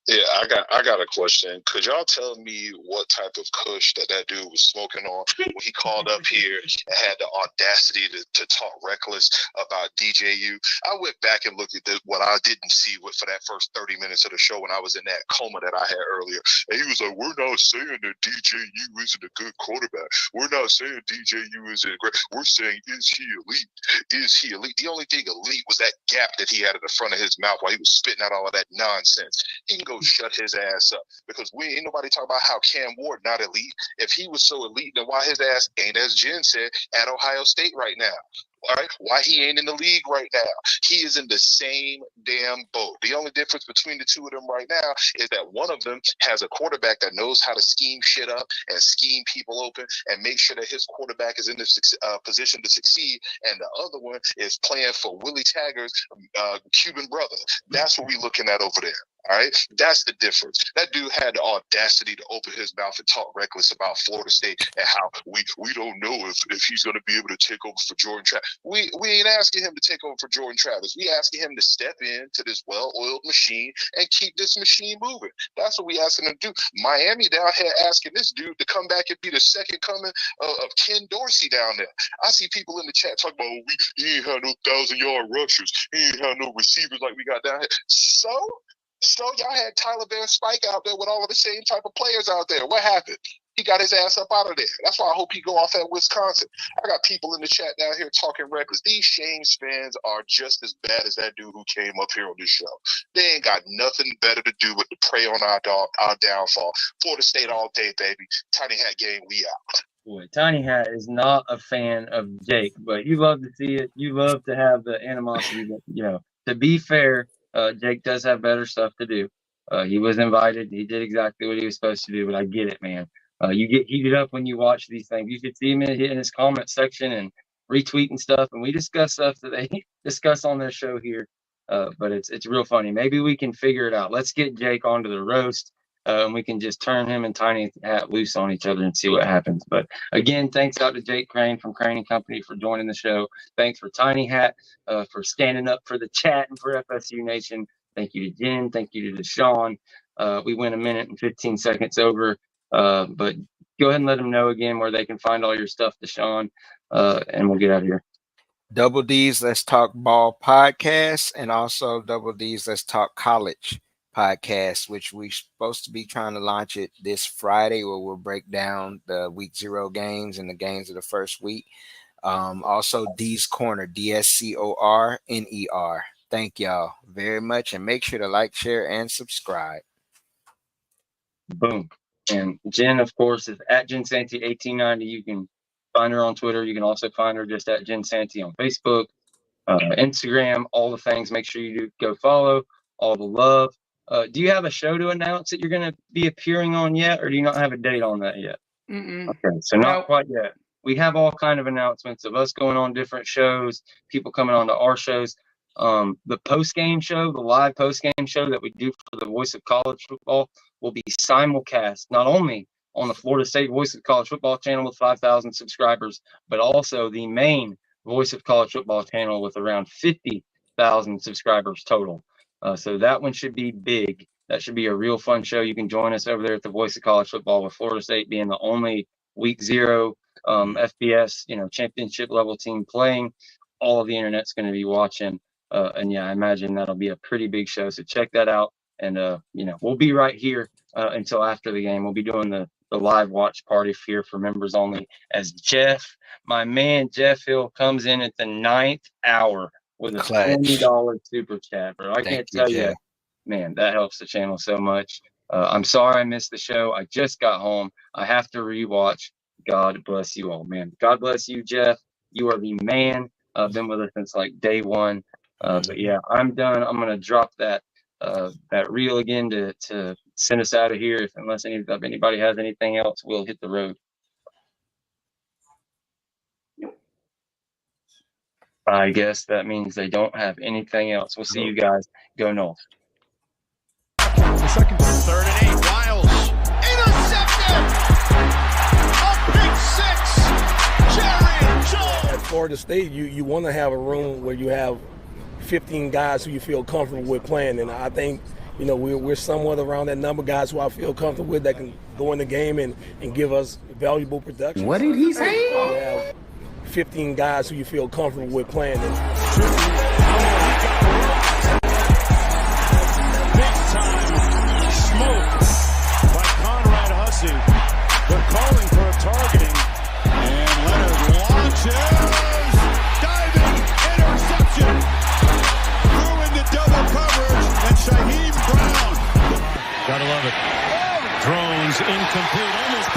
Yeah, I got a question. Could y'all tell me what type of kush that dude was smoking on when he called up here and had the audacity to talk reckless about DJU? I went back and looked at what I didn't see for that first 30 minutes of the show when I was in that coma that I had earlier. And he was like, we're not saying that DJU isn't a good quarterback. We're not saying DJU isn't great. We're saying, is he elite? Is he elite? The only thing elite was that gap that he had in the front of his mouth while he was spitting out all of that nonsense. He can go shut his ass up, because we ain't nobody talking about how Cam Ward not elite. If he was so elite, then why his ass ain't, as Jen said, at Ohio State right now? All right, why he ain't in the league right now? He is in the same damn boat. The only difference between the two of them right now is that one of them has a quarterback that knows how to scheme shit up and scheme people open and make sure that his quarterback is in this position to succeed, and the other one is playing for Willie Taggart's Cuban brother. That's what we're looking at over there. All right, that's the difference. That dude had the audacity to open his mouth and talk reckless about Florida State and how we don't know if he's going to be able to take over for Jordan Travis. We ain't asking him to take over for Jordan Travis. We asking him to step into this well-oiled machine and keep this machine moving. That's what we asking him to do. Miami down here asking this dude to come back and be the second coming of Ken Dorsey down there. I see people in the chat talking about, he ain't had no 1,000-yard rushers. He ain't had no receivers like we got down here. So y'all had Tyler Van Spike out there with all of the same type of players out there. What happened? He got his ass up out of there. That's why I hope he go off at Wisconsin. I got people in the chat down here talking reckless. These Shames fans are just as bad as that dude who came up here on this show. They ain't got nothing better to do but to prey on our downfall. Florida State all day, baby. Tiny Hat game, we out. Boy, Tiny Hat is not a fan of Jake, but you love to see it. You love to have the animosity. That, to be fair, Jake does have better stuff to do. He was invited. He did exactly what he was supposed to do, but I get it, man. You get heated up when you watch these things. You should see him in his comment section and retweeting stuff, and we discuss stuff that they discuss on their show here. But it's real funny. Maybe we can figure it out. Let's get Jake onto the roast, and we can just turn him and Tiny Hat loose on each other and see what happens. But again, thanks out to Jake Crain from Crain & Company for joining the show. Thanks for Tiny Hat for standing up for the chat and for FSU Nation. Thank you to Jen. Thank you to Deshawn. We went 1 minute and 15 seconds over. But go ahead and let them know again where they can find all your stuff, Deshawn, and we'll get out of here. Double D's Let's Talk Ball podcast, and also Double D's Let's Talk College podcast, which we're supposed to be trying to launch it this Friday, where we'll break down the week 0 games and the games of the first week. Also D's Corner, DSCORNER. Thank y'all very much, and make sure to like, share, and subscribe. Boom. And Jen, of course, is at Jen Santee 1890. You can find her on Twitter. You can also find her just at Jen Santee on Facebook, Instagram, all the things. Make sure you do go follow. All the love. Do you have a show to announce that you're going to be appearing on yet, or do you not have a date on that yet? Okay, so not quite yet. We have all kind of announcements of us going on different shows, people coming on to our shows. The post-game show, the live post-game show that we do for the Voice of College Football will be simulcast not only on the Florida State Voice of College Football channel with 5,000 subscribers, but also the main Voice of College Football channel with around 50,000 subscribers total. So that one should be big. That should be a real fun show. You can join us over there at the Voice of College Football, with Florida State being the only week 0 FBS, championship level team playing. All of the internet's going to be watching. And yeah, I imagine that'll be a pretty big show. So check that out. And, we'll be right here until after the game. We'll be doing the live watch party here for members only, as Jeff, my man, Jeff Hill, comes in at the 9th hour with a $20 super chat, bro. I can't tell you, man, that helps the channel so much. I'm sorry I missed the show. I just got home. I have to rewatch. God bless you all, man. God bless you, Jeff. You are the man. Been with us since like day one. But yeah, I'm done. I'm gonna drop that reel again to send us out of here. Unless anybody has anything else, we'll hit the road. I guess that means they don't have anything else. We'll see you guys. Go Noles. Second, 3rd and 8. Wiles intercepted. A pick 6. Jerry Jones. Florida State, you want to have a room where you have 15 guys who you feel comfortable with playing, and I think we're somewhat around that number, guys who I feel comfortable with that can go in the game and give us valuable production. What did he say? You have 15 guys who you feel comfortable with playing. Big time smoke by Conrad Hussey. They're calling for a targeting, and Leonard launches, diving, interception, threw into double coverage, and Shaheem Brown. Gotta love it. Drones incomplete. Almost